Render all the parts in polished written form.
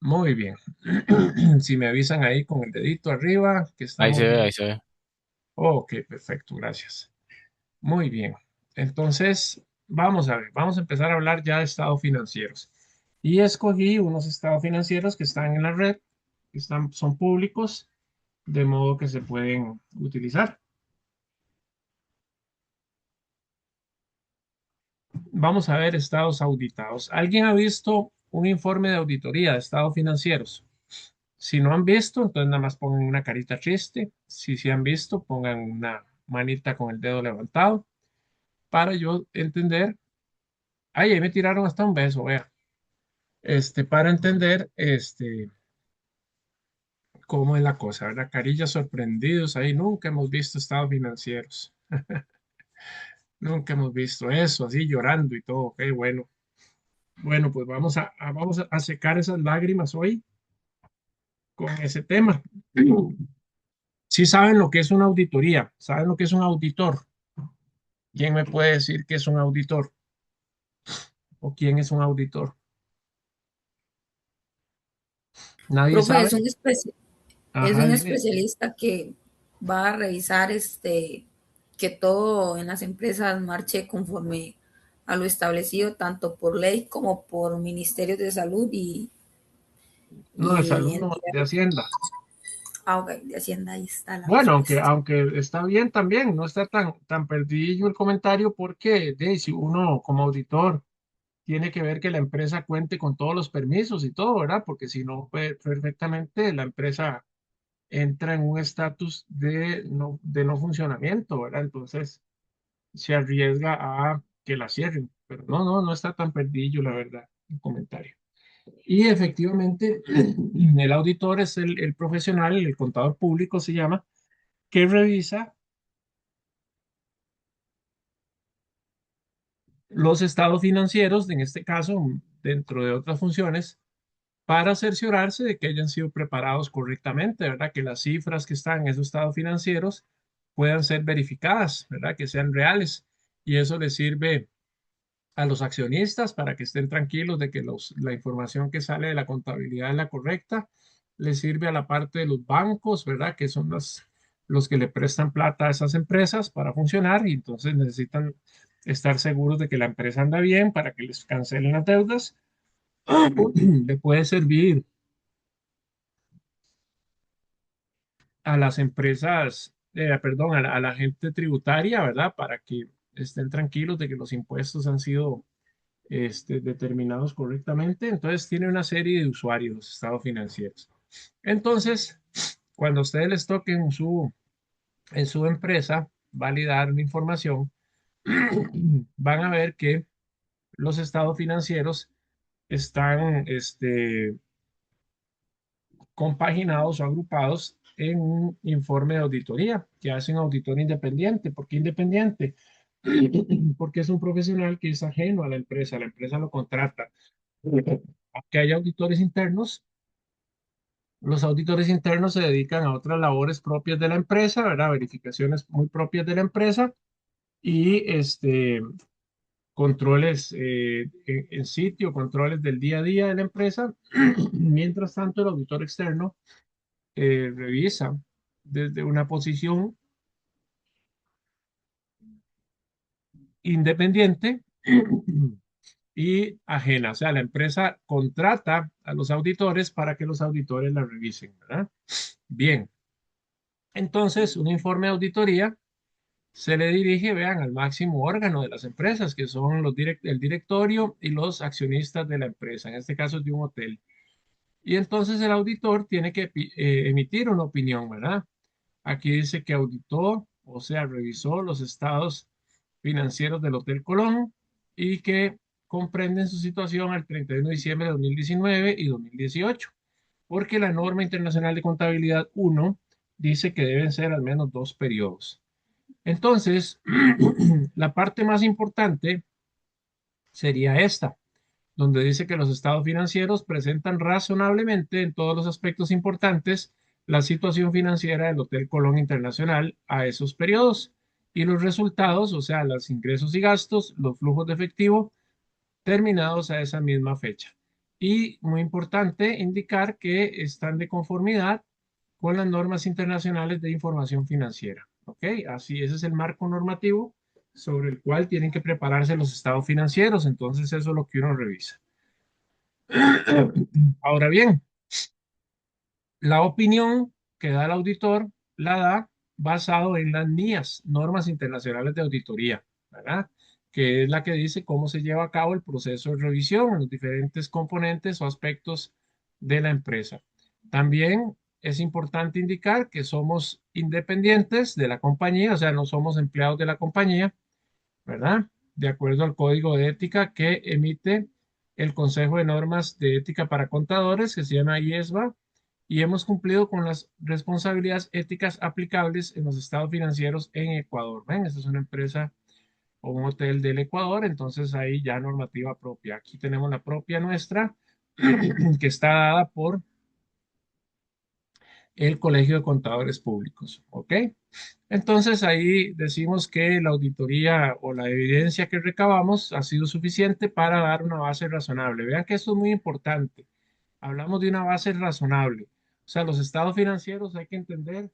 Muy bien. Si me avisan ahí con el dedito arriba que Ahí estamos se ve, bien. ahí se ve. Ok, perfecto, gracias. Muy bien. Entonces, vamos a ver, vamos a empezar a hablar ya de estados financieros. Y escogí unos estados financieros que están en la red, son públicos, de modo que se pueden utilizar. Vamos a ver estados auditados. ¿Alguien ha visto un informe de auditoría de estados financieros? Si no han visto, entonces nada más pongan una carita triste. Si han visto, pongan una manita con el dedo levantado para yo entender. Ay, ahí me tiraron hasta un beso, vea. Para entender, cómo es la cosa, ¿verdad? Carillas sorprendidos ahí. Nunca hemos visto estados financieros. Nunca hemos visto eso, así llorando y todo. Qué bueno. Bueno, pues vamos a secar esas lágrimas hoy con ese tema. Si saben lo que es una auditoría, saben lo que es un auditor. ¿Quién me puede decir qué es un auditor o quién es un auditor? Nadie Profe, sabe. es Ajá, un dime. especialista que va a revisar que todo en las empresas marche conforme a lo establecido tanto por ley como por ministerios de salud No, de y salud, no, de entidades. Hacienda. Ah, ok, de Hacienda, ahí está la Bueno, aunque, respuesta. aunque está bien también, no está tan perdido el comentario porque si uno como auditor tiene que ver que la empresa cuente con todos los permisos y todo, ¿verdad? Porque si no, perfectamente la empresa entra en un estatus de no funcionamiento, ¿verdad? Entonces se arriesga a que la cierren. Pero no está tan perdido, la verdad, el comentario. Y efectivamente, el auditor es el profesional, el contador público se llama, que revisa los estados financieros, en este caso, dentro de otras funciones, para cerciorarse de que hayan sido preparados correctamente, ¿verdad? Que las cifras que están en esos estados financieros puedan ser verificadas, ¿verdad? Que sean reales. Y eso les sirve a los accionistas para que estén tranquilos de que la información que sale de la contabilidad es la correcta. Les sirve a la parte de los bancos, ¿verdad? Que son los que le prestan plata a esas empresas para funcionar y entonces necesitan estar seguros de que la empresa anda bien para que les cancelen las deudas. Le puede servir a las empresas, perdón, a la gente tributaria, ¿verdad? Para que estén tranquilos de que los impuestos han sido determinados correctamente. Entonces tiene una serie de usuarios los estados financieros. Entonces, cuando a ustedes les toque en su empresa validar una información, van a ver que los estados financieros están compaginados o agrupados en un informe de auditoría que hace un auditor independiente. ¿Por qué independiente? Porque es un profesional que es ajeno a la empresa lo contrata. Aunque hay auditores internos, los auditores internos se dedican a otras labores propias de la empresa, ¿verdad? Verificaciones muy propias de la empresa y controles en sitio, controles del día a día de la empresa. Mientras tanto, el auditor externo revisa desde una posición independiente y ajena. O sea, la empresa contrata a los auditores para que los auditores la revisen, ¿verdad? Bien, entonces un informe de auditoría se le dirige, vean, al máximo órgano de las empresas, que son el directorio y los accionistas de la empresa, en este caso es de un hotel. Y entonces el auditor tiene que emitir una opinión, ¿verdad? Aquí dice que auditó, o sea, revisó los estados financieros del Hotel Colón y que comprenden su situación al 31 de diciembre de 2019 y 2018, porque la norma internacional de contabilidad uno dice que deben ser al menos dos periodos. Entonces, la parte más importante sería esta, donde dice que los estados financieros presentan razonablemente en todos los aspectos importantes la situación financiera del Hotel Colón Internacional a esos periodos y los resultados, o sea, los ingresos y gastos, los flujos de efectivo terminados a esa misma fecha. Y muy importante indicar que están de conformidad con las normas internacionales de información financiera. ¿Ok? Así, ese es el marco normativo sobre el cual tienen que prepararse los estados financieros. Entonces, eso es lo que uno revisa. Ahora bien, la opinión que da el auditor la da basado en las NIAS, normas internacionales de auditoría, ¿verdad? Que es la que dice cómo se lleva a cabo el proceso de revisión en los diferentes componentes o aspectos de la empresa. También es importante indicar que somos independientes de la compañía, o sea, no somos empleados de la compañía, ¿verdad? De acuerdo al código de ética que emite el Consejo de Normas de Ética para Contadores, que se llama IESBA, y hemos cumplido con las responsabilidades éticas aplicables en los estados financieros en Ecuador. ¿Ven? Esta es una empresa o un hotel del Ecuador, entonces ahí ya normativa propia. Aquí tenemos la propia nuestra, que está dada por el Colegio de Contadores Públicos. ¿Ok? Entonces ahí decimos que la auditoría o la evidencia que recabamos ha sido suficiente para dar una base razonable. Vean que esto es muy importante. Hablamos de una base razonable. O sea, los estados financieros hay que entender,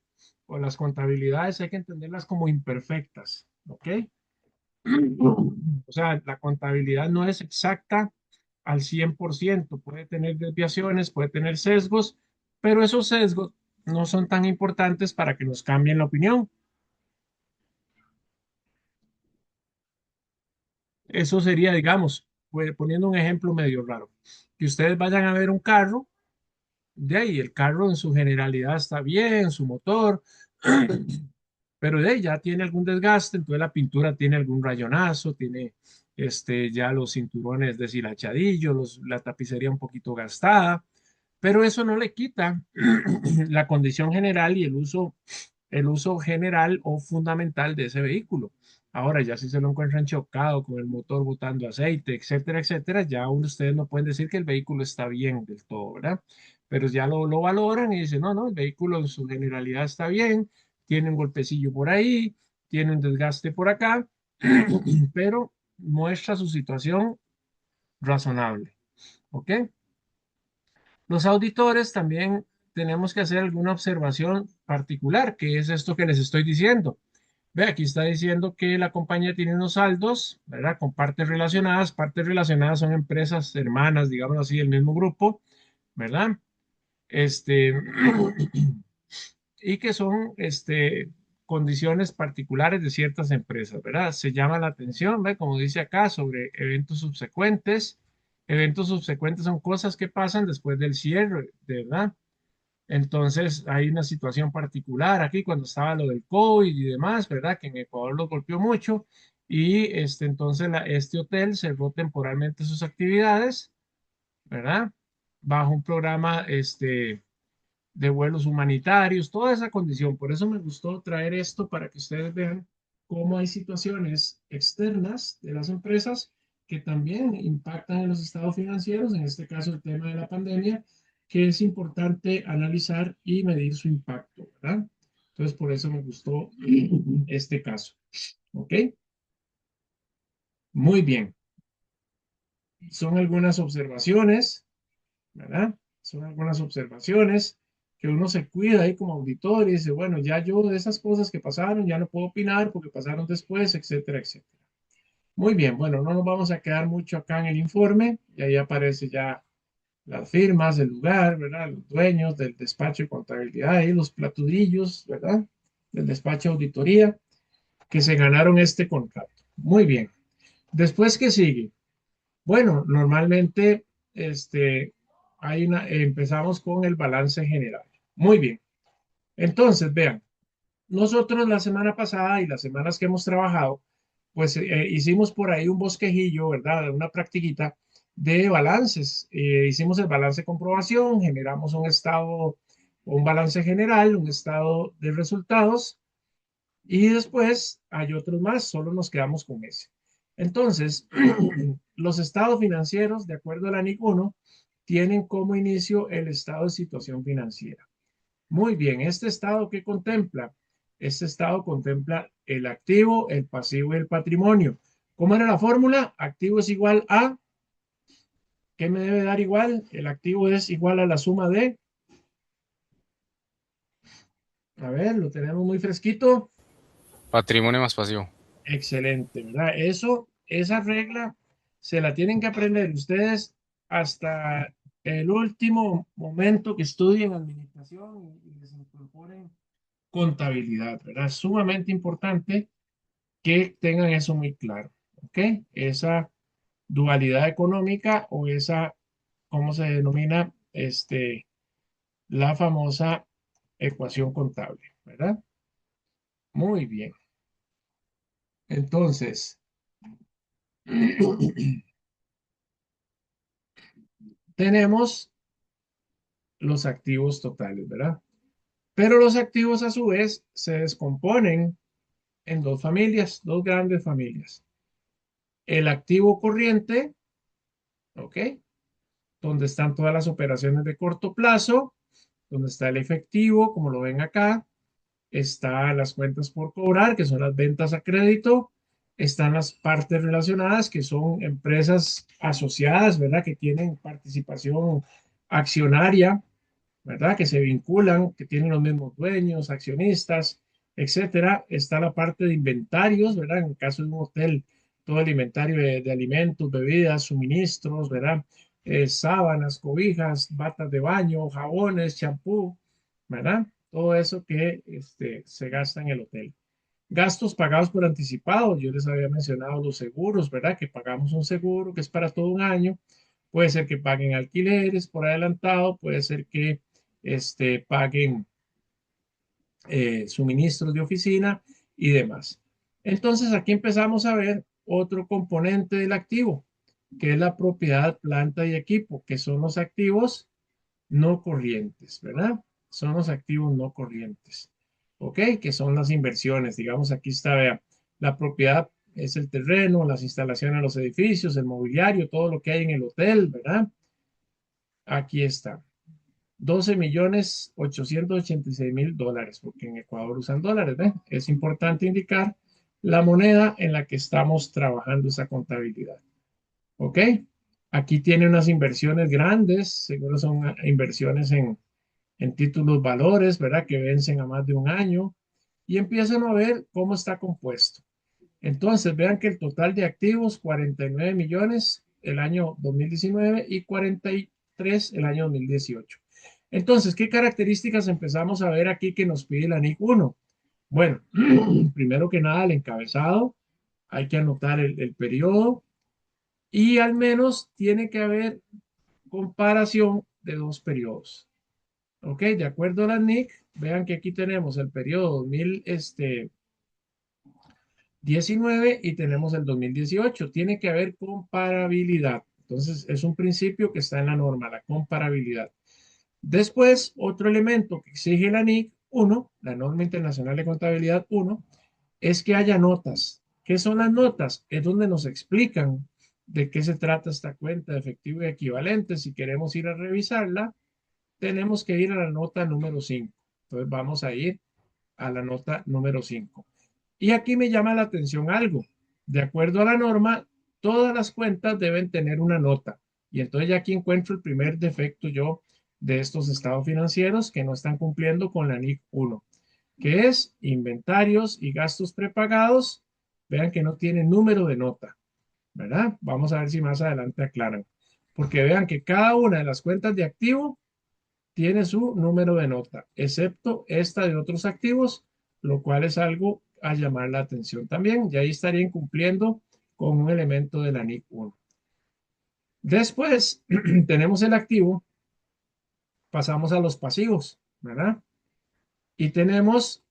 o las contabilidades hay que entenderlas como imperfectas. ¿Ok? O sea, la contabilidad no es exacta al 100%. Puede tener desviaciones, puede tener sesgos, pero esos sesgos no son tan importantes para que nos cambien la opinión. Eso sería, digamos, pues, poniendo un ejemplo medio raro, que ustedes vayan a ver un carro, de ahí el carro en su generalidad está bien, su motor, pero de ahí ya tiene algún desgaste, entonces la pintura tiene algún rayonazo, tiene ya los cinturones deshilachadillos, la tapicería un poquito gastada, pero eso no le quita la condición general y el uso general o fundamental de ese vehículo. Ahora, ya si se lo encuentran chocado con el motor botando aceite, etcétera, etcétera, ya ustedes no pueden decir que el vehículo está bien del todo, ¿verdad? Pero ya lo valoran y dicen, no, no, el vehículo en su generalidad está bien, tiene un golpecillo por ahí, tiene un desgaste por acá, pero muestra su situación razonable, ¿ok? Los auditores también tenemos que hacer alguna observación particular, que es esto que les estoy diciendo. Ve, aquí está diciendo que la compañía tiene unos saldos, ¿verdad? Con partes relacionadas. Partes relacionadas son empresas hermanas, digamos así, del mismo grupo, ¿verdad? Este, y que son condiciones particulares de ciertas empresas, ¿verdad? Se llama la atención, ¿ve? Como dice acá, sobre eventos subsecuentes. Eventos subsecuentes son cosas que pasan después del cierre, ¿verdad? Entonces hay una situación particular aquí cuando estaba lo del COVID y demás, ¿verdad? Que en Ecuador lo golpeó mucho y entonces este hotel cerró temporalmente sus actividades, ¿verdad? Bajo un programa de vuelos humanitarios, toda esa condición. Por eso me gustó traer esto para que ustedes vean cómo hay situaciones externas de las empresas que también impactan en los estados financieros, en este caso el tema de la pandemia, que es importante analizar y medir su impacto, ¿verdad? Entonces, por eso me gustó este caso. ¿Ok? Muy bien. Son algunas observaciones, ¿verdad? Son algunas observaciones que uno se cuida ahí como auditor y dice, bueno, ya yo de esas cosas que pasaron ya no puedo opinar porque pasaron después, etcétera, etcétera. Muy bien, bueno, no nos vamos a quedar mucho acá en el informe y ahí aparece ya las firmas, el lugar, ¿verdad? Los dueños del despacho de contabilidad y los platudillos, ¿verdad? Del despacho de auditoría que se ganaron este contrato. Muy bien. Después, ¿qué sigue? Bueno, normalmente empezamos con el balance general. Muy bien. Entonces, vean, nosotros la semana pasada y las semanas que hemos trabajado, pues hicimos por ahí un bosquejillo, ¿verdad? Una practiquita de balances. Hicimos el balance de comprobación, generamos un estado, un balance general, un estado de resultados y después hay otros más, solo nos quedamos con ese. Entonces, los estados financieros, de acuerdo a la NIC 1, tienen como inicio el estado de situación financiera. Muy bien, ¿este estado qué contempla? Este estado contempla el activo, el pasivo y el patrimonio. ¿Cómo era la fórmula? Activo es igual a ¿Qué me debe dar igual? El activo es igual a la suma de, a ver, lo tenemos muy fresquito. Patrimonio más pasivo. Excelente, ¿verdad? Eso, esa regla se la tienen que aprender ustedes hasta el último momento que estudien administración y les incorporen contabilidad, ¿verdad? Es sumamente importante que tengan eso muy claro, ¿ok? Esa dualidad económica o esa, ¿cómo se denomina? La famosa ecuación contable, ¿verdad? Muy bien. Entonces, tenemos los activos totales, ¿verdad? Pero los activos a su vez se descomponen en dos familias, dos grandes familias. El activo corriente, ¿ok? Donde están todas las operaciones de corto plazo, donde está el efectivo, como lo ven acá, están las cuentas por cobrar, que son las ventas a crédito, están las partes relacionadas, que son empresas asociadas, ¿verdad? Que tienen participación accionaria, ¿verdad? Que se vinculan, que tienen los mismos dueños, accionistas, etcétera. Está la parte de inventarios, ¿verdad? En el caso de un hotel, todo el inventario de alimentos, bebidas, suministros, ¿verdad? Sábanas, cobijas, batas de baño, jabones, champú, ¿verdad? Todo eso que se gasta en el hotel. Gastos pagados por anticipado. Yo les había mencionado los seguros, ¿verdad? Que pagamos un seguro que es para todo un año. Puede ser que paguen alquileres por adelantado, puede ser que paguen suministros de oficina y demás. Entonces aquí empezamos a ver otro componente del activo, que es la propiedad, planta y equipo, que son los activos no corrientes, ¿verdad? Son los activos no corrientes, ¿ok? Que son las inversiones. Digamos, aquí está, vea, la propiedad es el terreno, las instalaciones, los edificios, el mobiliario, todo lo que hay en el hotel, ¿verdad? Aquí está. 12.886.000 dólares, porque en Ecuador usan dólares, ¿ven? Es importante indicar la moneda en la que estamos trabajando esa contabilidad, ¿ok? Aquí tiene unas inversiones grandes, seguro son inversiones en títulos valores, ¿verdad? Que vencen a más de un año y empiezan a ver cómo está compuesto. Entonces, vean que el total de activos, 49 millones el año 2019 y 43 el año 2018. Entonces, ¿qué características empezamos a ver aquí que nos pide la NIC 1? Bueno, primero que nada, el encabezado, hay que anotar el periodo y al menos tiene que haber comparación de dos periodos. Ok, de acuerdo a la NIC, vean que aquí tenemos el periodo 2019 y tenemos el 2018. Tiene que haber comparabilidad. Entonces, es un principio que está en la norma, la comparabilidad. Después, otro elemento que exige la NIC 1, la norma internacional de contabilidad 1, es que haya notas. ¿Qué son las notas? Es donde nos explican de qué se trata esta cuenta de efectivo y equivalente. Si queremos ir a revisarla, tenemos que ir a la nota número 5. Entonces vamos a ir a la nota número 5. Y aquí me llama la atención algo. De acuerdo a la norma, todas las cuentas deben tener una nota. Y entonces ya aquí encuentro el primer defecto yo de estos estados financieros que no están cumpliendo con la NIC 1, que es inventarios y gastos prepagados. Vean que no tiene número de nota, ¿verdad? Vamos a ver si más adelante aclaran. Porque vean que cada una de las cuentas de activo tiene su número de nota, excepto esta de otros activos, lo cual es algo a llamar la atención también. Y ahí estarían cumpliendo con un elemento de la NIC 1. Después tenemos el activo, pasamos a los pasivos, ¿verdad? Y tenemos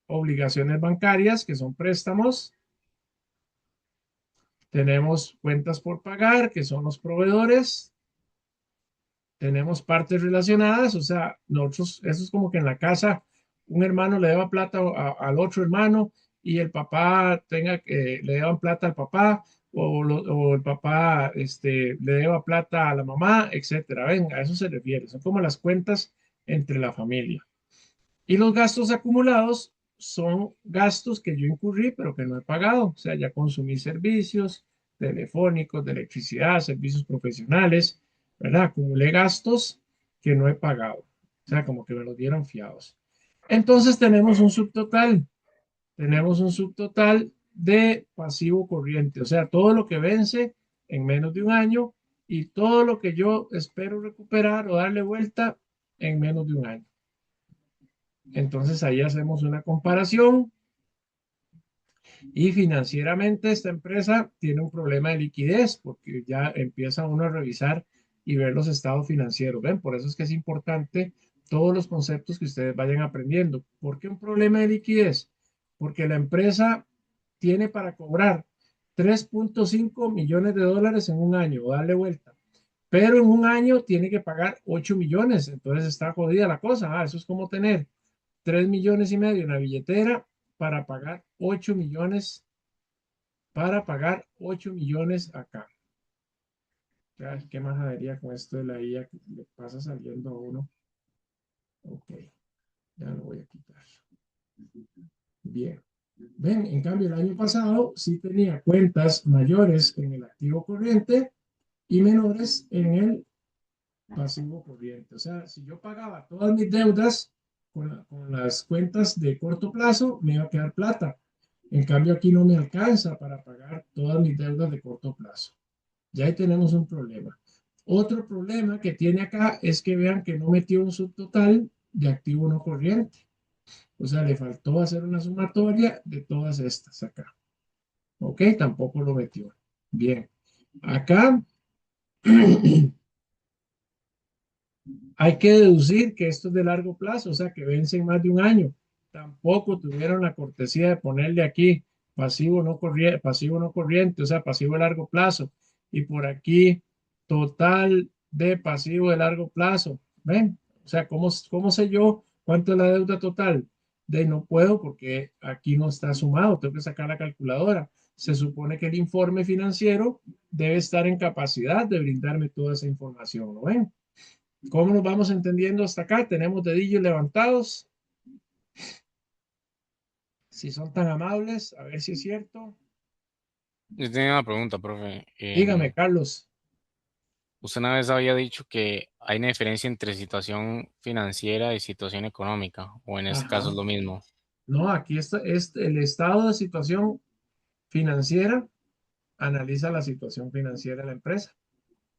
obligaciones bancarias, que son préstamos. Tenemos cuentas por pagar, que son los proveedores. Tenemos partes relacionadas, o sea, nosotros, eso es como que en la casa un hermano le deba plata al otro hermano y el papá tenga que le deban plata al papá o el papá le deba plata a la mamá, etcétera. Ven, a eso se refiere. Son como las cuentas entre la familia. Y los gastos acumulados son gastos que yo incurrí, pero que no he pagado. O sea, ya consumí servicios telefónicos, de electricidad, servicios profesionales. ¿verdad? Acumulé gastos que no he pagado. O sea, como que me los dieron fiados. Entonces tenemos un subtotal de pasivo corriente, o sea, todo lo que vence en menos de un año y todo lo que yo espero recuperar o darle vuelta en menos de un año. Entonces ahí hacemos una comparación y financieramente esta empresa tiene un problema de liquidez porque ya empieza uno a revisar y ver los estados financieros. ¿Ven? Por eso es que es importante todos los conceptos que ustedes vayan aprendiendo. ¿Por qué un problema de liquidez? Porque la empresa tiene para cobrar 3.5 millones de dólares en un año, darle vuelta. Pero en un año tiene que pagar 8 millones, entonces está jodida la cosa. Eso es como tener 3 millones y medio en la billetera para pagar 8 millones acá. Ya, qué majadería con esto de la IA que le pasa saliendo a uno. Ok, ya lo voy a quitar. Bien. Ven, en cambio, el año pasado sí tenía cuentas mayores en el activo corriente y menores en el pasivo corriente. O sea, si yo pagaba todas mis deudas con las cuentas de corto plazo, me iba a quedar plata. En cambio, aquí no me alcanza para pagar todas mis deudas de corto plazo. Ya ahí tenemos un problema. Otro problema que tiene acá es que vean que no metió un subtotal de activo no corriente. O sea, le faltó hacer una sumatoria de todas estas acá. ¿Ok? Tampoco lo metió. Bien. Acá hay que deducir que esto es de largo plazo, o sea, que vence en más de un año. Tampoco tuvieron la cortesía de ponerle aquí pasivo no corriente, o sea, pasivo de largo plazo. Y por aquí, total de pasivo de largo plazo. ¿Ven? O sea, ¿cómo sé yo cuánto es la deuda total? De no puedo porque aquí no está sumado, tengo que sacar la calculadora. Se supone que el informe financiero debe estar en capacidad de brindarme toda esa información, ¿no ven? ¿Cómo nos vamos entendiendo hasta acá? Tenemos dedillos levantados. Si son tan amables, a ver si es cierto. Yo tenía una pregunta, profe. Dígame, Carlos. Usted una vez había dicho que hay una diferencia entre situación financiera y situación económica, o en este caso es Ajá. lo mismo. No, aquí está, el estado de situación financiera analiza la situación financiera de la empresa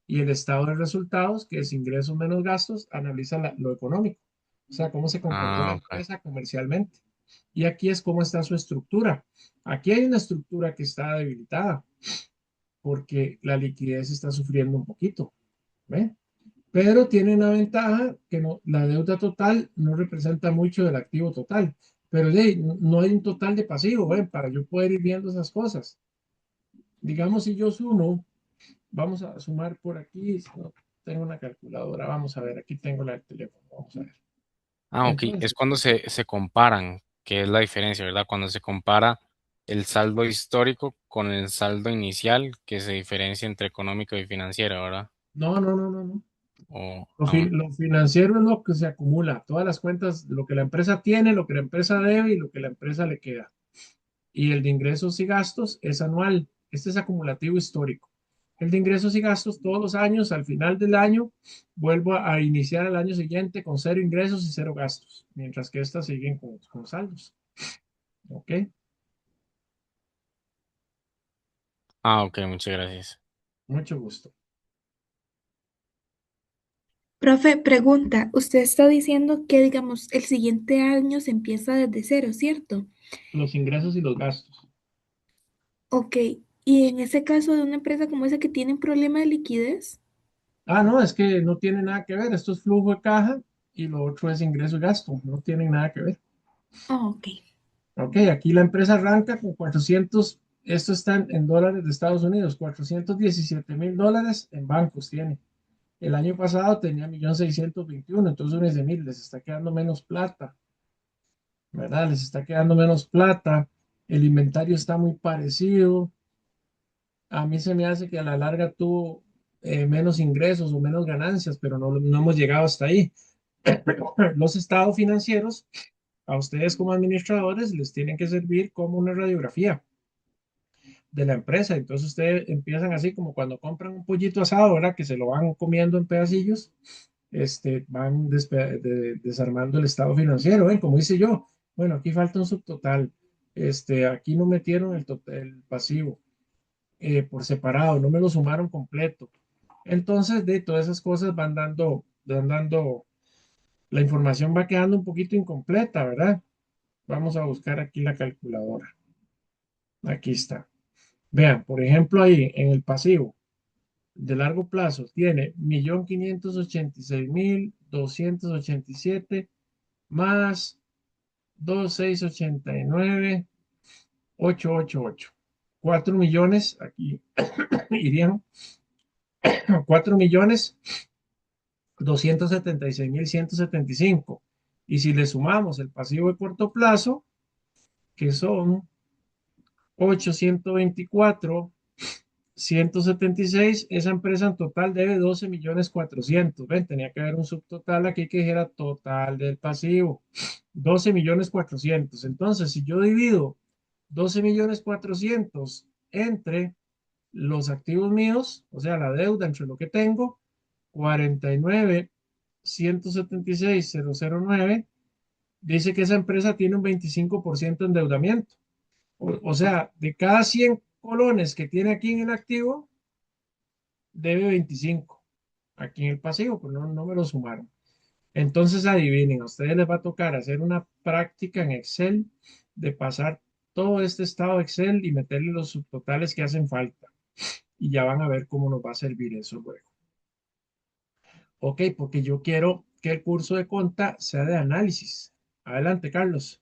y el estado de resultados, que es ingresos menos gastos, analiza lo económico. O sea, cómo se comportó la Ah, ok. empresa comercialmente. Y aquí es cómo está su estructura. Aquí hay una estructura que está debilitada porque la liquidez está sufriendo un poquito. ¿Ve? Pero tiene una ventaja que no, la deuda total no representa mucho del activo total, pero no hay un total de pasivo, ¿ven? Para yo poder ir viendo esas cosas. Digamos, si yo sumo, vamos a sumar por aquí, si no tengo una calculadora, vamos a ver, aquí tengo la del teléfono, vamos a ver. Ah, ok. Es Entonces, cuando se comparan, que es la diferencia, ¿verdad? Cuando se compara el saldo histórico con el saldo inicial, que se diferencia entre económico y financiero, ¿verdad? no. O, Lo financiero es lo que se acumula, todas las cuentas, lo que la empresa tiene, lo que la empresa debe y lo que la empresa le queda. Y el de ingresos y gastos es anual. Este es acumulativo histórico. El de ingresos y gastos todos los años, al final del año, vuelvo a iniciar el año siguiente con cero ingresos y cero gastos, mientras que estas siguen con saldos. ¿Ok? ok, muchas gracias. Mucho gusto. Profe, pregunta, usted está diciendo que, digamos, el siguiente año se empieza desde cero, ¿cierto? Los ingresos y los gastos. Ok, y en ese caso de una empresa como esa que tiene un problema de liquidez, No, es que no tiene nada que ver. Esto es flujo de caja y lo otro es ingreso y gasto. No tienen nada que ver. ok. Ok, aquí la empresa arranca con 400, esto está en dólares de Estados Unidos, 417.000 dólares en bancos tiene. El año pasado tenía 1.621.000, entonces uno dice, mire, les está quedando menos plata, ¿verdad? Les está quedando menos plata, el inventario está muy parecido, a mí se me hace que a la larga tuvo menos ingresos o menos ganancias, pero no hemos llegado hasta ahí. Los estados financieros, a ustedes como administradores, les tienen que servir como una radiografía de la empresa. Entonces ustedes empiezan así como cuando compran un pollito asado, ¿verdad? Que se lo van comiendo en pedacillos, van desarmando el estado financiero, ¿ven? Como hice yo. Bueno, aquí falta un subtotal. Aquí no metieron el pasivo por separado, no me lo sumaron completo. Entonces, de todas esas cosas van dando, la información va quedando un poquito incompleta, ¿verdad? Vamos a buscar aquí la calculadora. Aquí está. Vean, por ejemplo, ahí en el pasivo de largo plazo tiene 1.586.287 más 2.689.888. 4 millones, aquí irían 4.276.175. Y si le sumamos el pasivo de corto plazo, que son 824.176, esa empresa en total debe 12.400.000. Ven, tenía que haber un subtotal aquí que dijera total del pasivo. 12.400.000. Entonces, si yo divido 12.400.000 entre los activos míos, o sea, la deuda entre lo que tengo, 49.176.009, dice que esa empresa tiene un 25% de endeudamiento. O sea, de cada 100 colones que tiene aquí en el activo, debe 25 aquí en el pasivo, pero no me lo sumaron. Entonces, adivinen, a ustedes les va a tocar hacer una práctica en Excel de pasar todo este estado de Excel y meterle los subtotales que hacen falta. Y ya van a ver cómo nos va a servir eso luego. Ok, porque yo quiero que el curso de conta sea de análisis. Adelante, Carlos.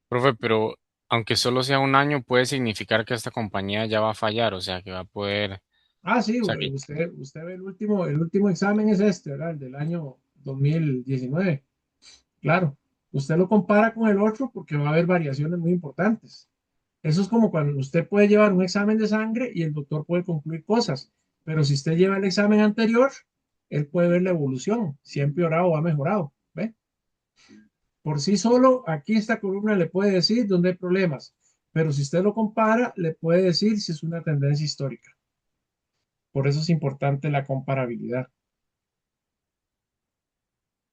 Profe, pero aunque solo sea un año, puede significar que esta compañía ya va a fallar, o sea, que va a poder, o Ah, sí, sea, que, usted ve el último examen es este, ¿verdad? El del año 2019. Claro, usted lo compara con el otro porque va a haber variaciones muy importantes. Eso es como cuando usted puede llevar un examen de sangre y el doctor puede concluir cosas, pero si usted lleva el examen anterior, él puede ver la evolución, si ha empeorado o ha mejorado. ¿Ve? Por sí solo, aquí esta columna le puede decir dónde hay problemas, pero si usted lo compara, le puede decir si es una tendencia histórica. Por eso es importante la comparabilidad.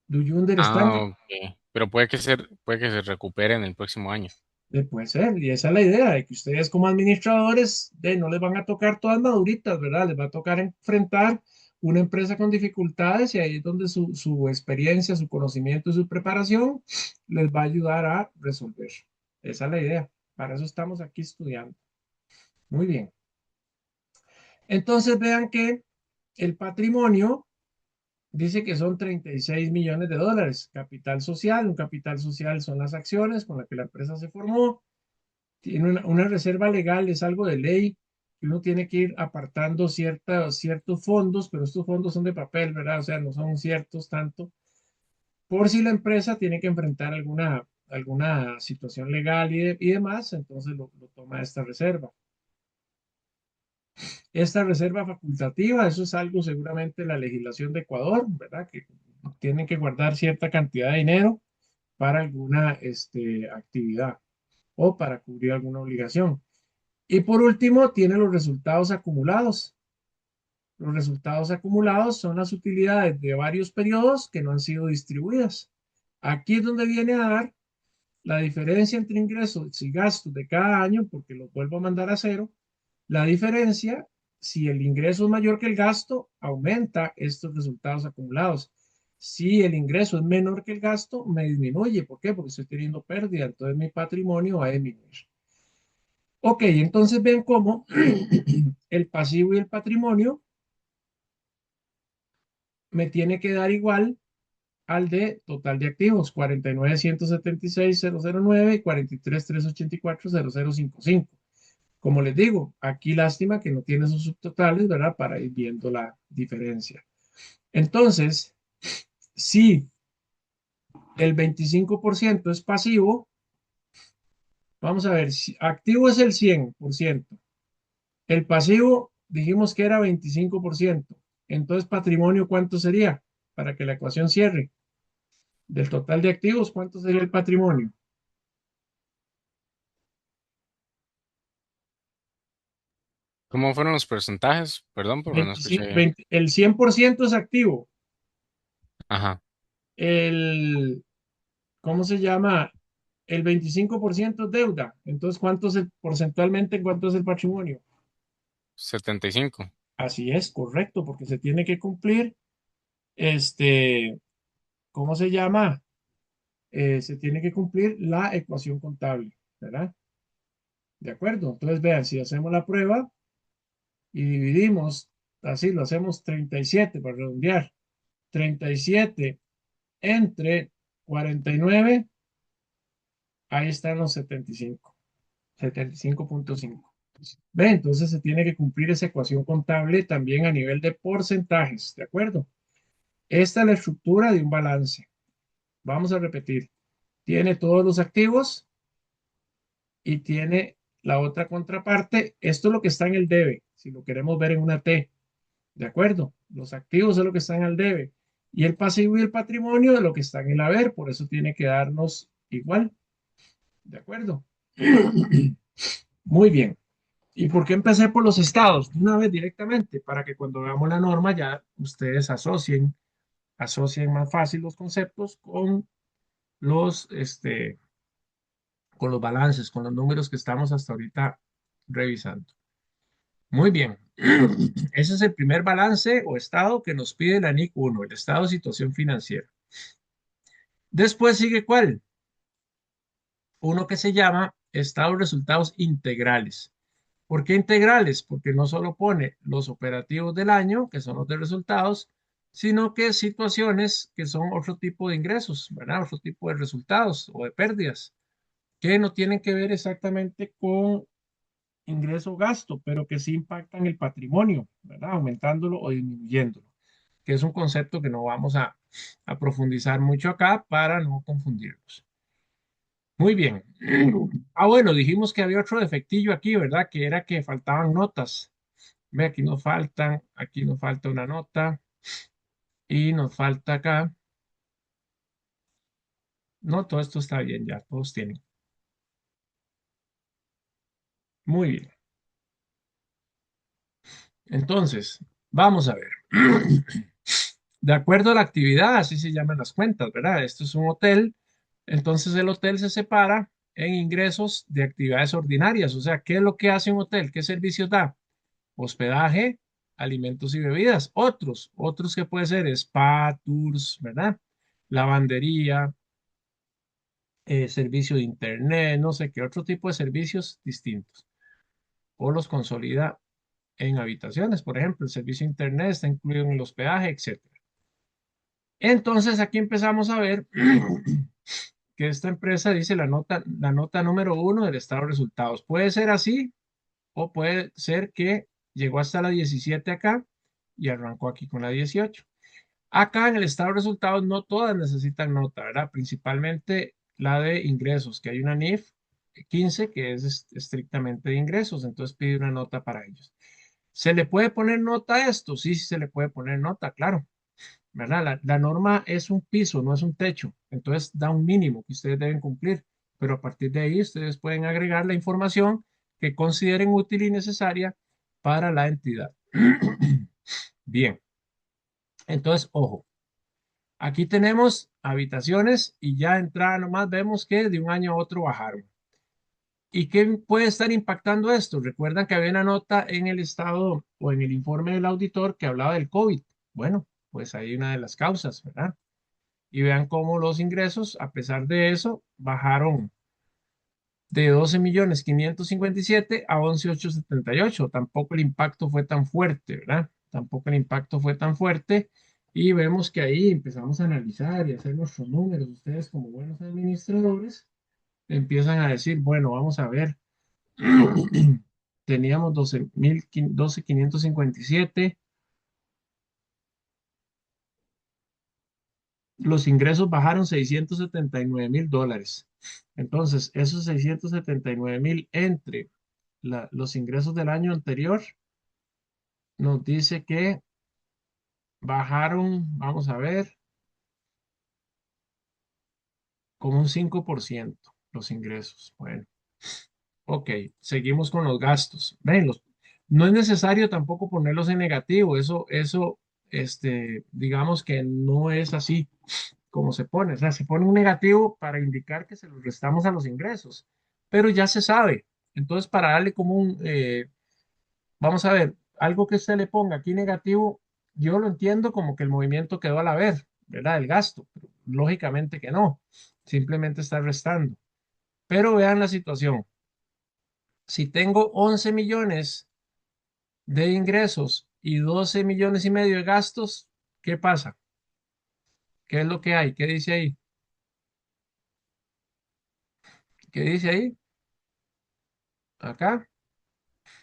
Do you understand? ok, pero puede que se recupere en el próximo año. Puede ser, y esa es la idea, de que ustedes como administradores no les van a tocar todas maduritas, ¿verdad? Les va a tocar enfrentar una empresa con dificultades y ahí es donde su experiencia, su conocimiento y su preparación les va a ayudar a resolver. Esa es la idea. Para eso estamos aquí estudiando. Muy bien. Entonces vean que el patrimonio dice que son 36 millones de dólares. Capital social, un capital social son las acciones con las que la empresa se formó. Tiene una reserva legal, es algo de ley, que uno tiene que ir apartando ciertos fondos, pero estos fondos son de papel, ¿verdad? O sea, no son ciertos tanto, por si la empresa tiene que enfrentar alguna situación legal y demás, entonces lo toma esta reserva. Esta reserva facultativa, eso es algo seguramente la legislación de Ecuador, ¿verdad? Que tienen que guardar cierta cantidad de dinero para alguna actividad o para cubrir alguna obligación. Y por último, tiene los resultados acumulados. Los resultados acumulados son las utilidades de varios periodos que no han sido distribuidas. Aquí es donde viene a dar la diferencia entre ingresos y gastos de cada año, porque los vuelvo a mandar a cero. La diferencia, si el ingreso es mayor que el gasto, aumenta estos resultados acumulados. Si el ingreso es menor que el gasto, me disminuye. ¿Por qué? Porque estoy teniendo pérdida, entonces mi patrimonio va a disminuir. Ok, entonces ven cómo el pasivo y el patrimonio me tiene que dar igual al de total de activos, 49.176.009 y 43.384.0055. Como les digo, aquí lástima que no tiene esos subtotales, ¿verdad? Para ir viendo la diferencia. Entonces, si el 25% es pasivo, vamos a ver, si activo es el 100%. El pasivo dijimos que era 25%. Entonces, patrimonio, ¿cuánto sería? Para que la ecuación cierre. Del total de activos, ¿cuánto sería el patrimonio? ¿Cómo fueron los porcentajes? Perdón, porque no escuché 25, bien. el 100% es activo. Ajá, El, ¿cómo se llama? El 25% es deuda. Entonces, ¿cuánto es porcentualmente, cuánto es el patrimonio? 75. Así es, correcto, porque se tiene que cumplir, este, ¿cómo se llama? Se tiene que cumplir la ecuación contable, ¿verdad? ¿De acuerdo? Entonces, vean, si hacemos la prueba y dividimos, así lo hacemos 37 para redondear, 37 entre 49, ahí están los 75, 75.5. Ve, entonces se tiene que cumplir esa ecuación contable también a nivel de porcentajes, ¿de acuerdo? Esta es la estructura de un balance. Vamos a repetir. Tiene todos los activos y tiene la otra contraparte. Esto es lo que está en el debe, si lo queremos ver en una T, ¿de acuerdo? Los activos es lo que está en el debe y el pasivo y el patrimonio es lo que está en el haber, por eso tiene que darnos igual, ¿de acuerdo? Muy bien. ¿Y por qué empecé por los estados? De una vez directamente, para que cuando veamos la norma ya ustedes asocien más fácil los conceptos los, este, con los balances, con los números que estamos hasta ahorita revisando. Muy bien. Ese es el primer balance o estado que nos pide la NIC 1, el estado de situación financiera. Después sigue ¿cuál? Uno que se llama estado de resultados integrales. ¿Por qué integrales? Porque no solo pone los operativos del año, que son los de resultados, sino que situaciones que son otro tipo de ingresos, ¿verdad? Otro tipo de resultados o de pérdidas, que no tienen que ver exactamente con ingreso o gasto, pero que sí impactan el patrimonio, ¿verdad? Aumentándolo o disminuyéndolo, que es un concepto que no vamos a profundizar mucho acá para no confundirnos. Muy bien. Ah, bueno, dijimos que había otro defectillo aquí, ¿verdad? Que era que faltaban notas. Ve, aquí nos falta una nota y nos falta acá. No, todo esto está bien ya, todos tienen. Muy bien. Entonces, vamos a ver. De acuerdo a la actividad, así se llaman las cuentas, ¿verdad? Esto es un hotel, entonces el hotel se separa en ingresos de actividades ordinarias, o sea, ¿qué es lo que hace un hotel? ¿Qué servicios da? Hospedaje, alimentos y bebidas. Otros que puede ser spa, tours, ¿verdad? Lavandería, servicio de internet, no sé qué otro tipo de servicios distintos. O los consolida en habitaciones, por ejemplo, el servicio de internet está incluido en el hospedaje, etcétera. Entonces aquí empezamos a ver que esta empresa dice la nota número 1 del estado de resultados. Puede ser así o puede ser que llegó hasta la 17 acá y arrancó aquí con la 18. Acá en el estado de resultados no todas necesitan nota, ¿verdad? Principalmente la de ingresos, que hay una NIF 15 que es estrictamente de ingresos, entonces pide una nota para ellos. ¿Se le puede poner nota a esto? Sí, sí se le puede poner nota, claro, ¿verdad? La norma es un piso, no es un techo, entonces da un mínimo que ustedes deben cumplir, pero a partir de ahí ustedes pueden agregar la información que consideren útil y necesaria para la entidad. Bien, entonces, ojo. Aquí tenemos habitaciones y ya entrada nomás vemos que de un año a otro bajaron. ¿Y qué puede estar impactando esto? Recuerdan que había una nota en el estado o en el informe del auditor que hablaba del COVID. Bueno, pues ahí una de las causas, ¿verdad? Y vean cómo los ingresos, a pesar de eso, bajaron de 12.557.000 a 11.878. Tampoco el impacto fue tan fuerte, ¿verdad? Tampoco el impacto fue tan fuerte. Y vemos que ahí empezamos a analizar y hacer nuestros números. Ustedes como buenos administradores empiezan a decir, bueno, vamos a ver. Teníamos 12.557. Los ingresos bajaron $679.000. Entonces, esos 679.000 entre los ingresos del año anterior nos dice que bajaron, vamos a ver, como un 5% los ingresos. Bueno, ok, seguimos con los gastos. Ven, No es necesario tampoco ponerlos en negativo, digamos que no es así como se pone. O sea, se pone un negativo para indicar que se los restamos a los ingresos, pero ya se sabe. Entonces, para darle como vamos a ver, algo que usted le ponga aquí negativo, yo lo entiendo como que el movimiento quedó al haber, ¿verdad? El gasto. Pero lógicamente que no, simplemente está restando. Pero vean la situación. Si tengo 11 millones de ingresos y 12 millones y medio de gastos, ¿qué pasa? ¿Qué es lo que hay? ¿Qué dice ahí? ¿Qué dice ahí? Acá.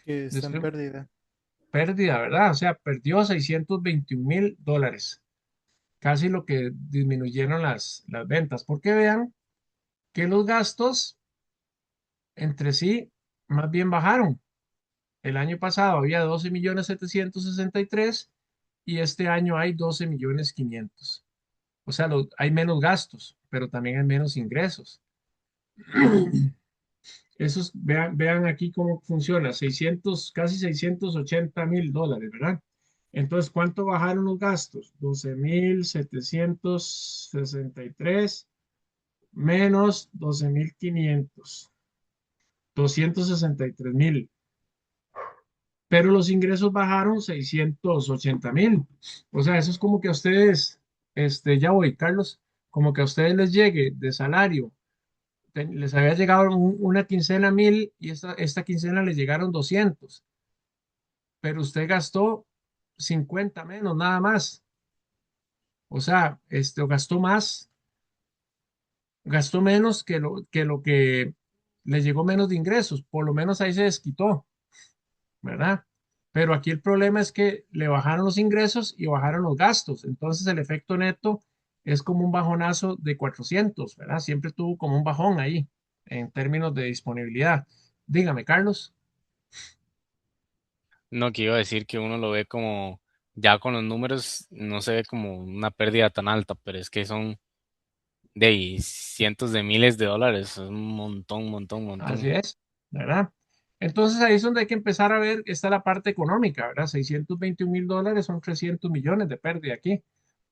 Que está en Después, pérdida. pérdida, ¿verdad? O sea, perdió $621,000, casi lo que disminuyeron las ventas. Porque vean que los gastos entre sí más bien bajaron. El año pasado había 12,763,000 y este año hay 12,500,000. O sea, hay menos gastos, pero también hay menos ingresos. Vean aquí cómo funciona, 600, casi $680,000, ¿verdad? Entonces, ¿cuánto bajaron los gastos? 12,763 menos 12,500, 263,000. Pero los ingresos bajaron 680,000. O sea, eso es como que a ustedes, ya voy, Carlos, como que a ustedes les llegue de salario, les había llegado una quincena 1,000 y esta quincena les llegaron 200, pero usted gastó 50 menos, nada más. O sea, o gastó menos que lo que le llegó menos de ingresos, por lo menos ahí se desquitó, ¿verdad? Pero aquí el problema es que le bajaron los ingresos y bajaron los gastos, entonces el efecto neto es como un bajonazo de 400, ¿verdad? Siempre tuvo como un bajón ahí en términos de disponibilidad. Dígame, Carlos. No, que iba a decir que uno lo ve como, ya con los números, no se ve como una pérdida tan alta, pero es que son de ahí cientos de miles de dólares, es un montón, montón, Así montón. es, ¿verdad? Entonces ahí es donde hay que empezar a ver, está la parte económica, ¿verdad? $621,000 son 300 millones de pérdida aquí.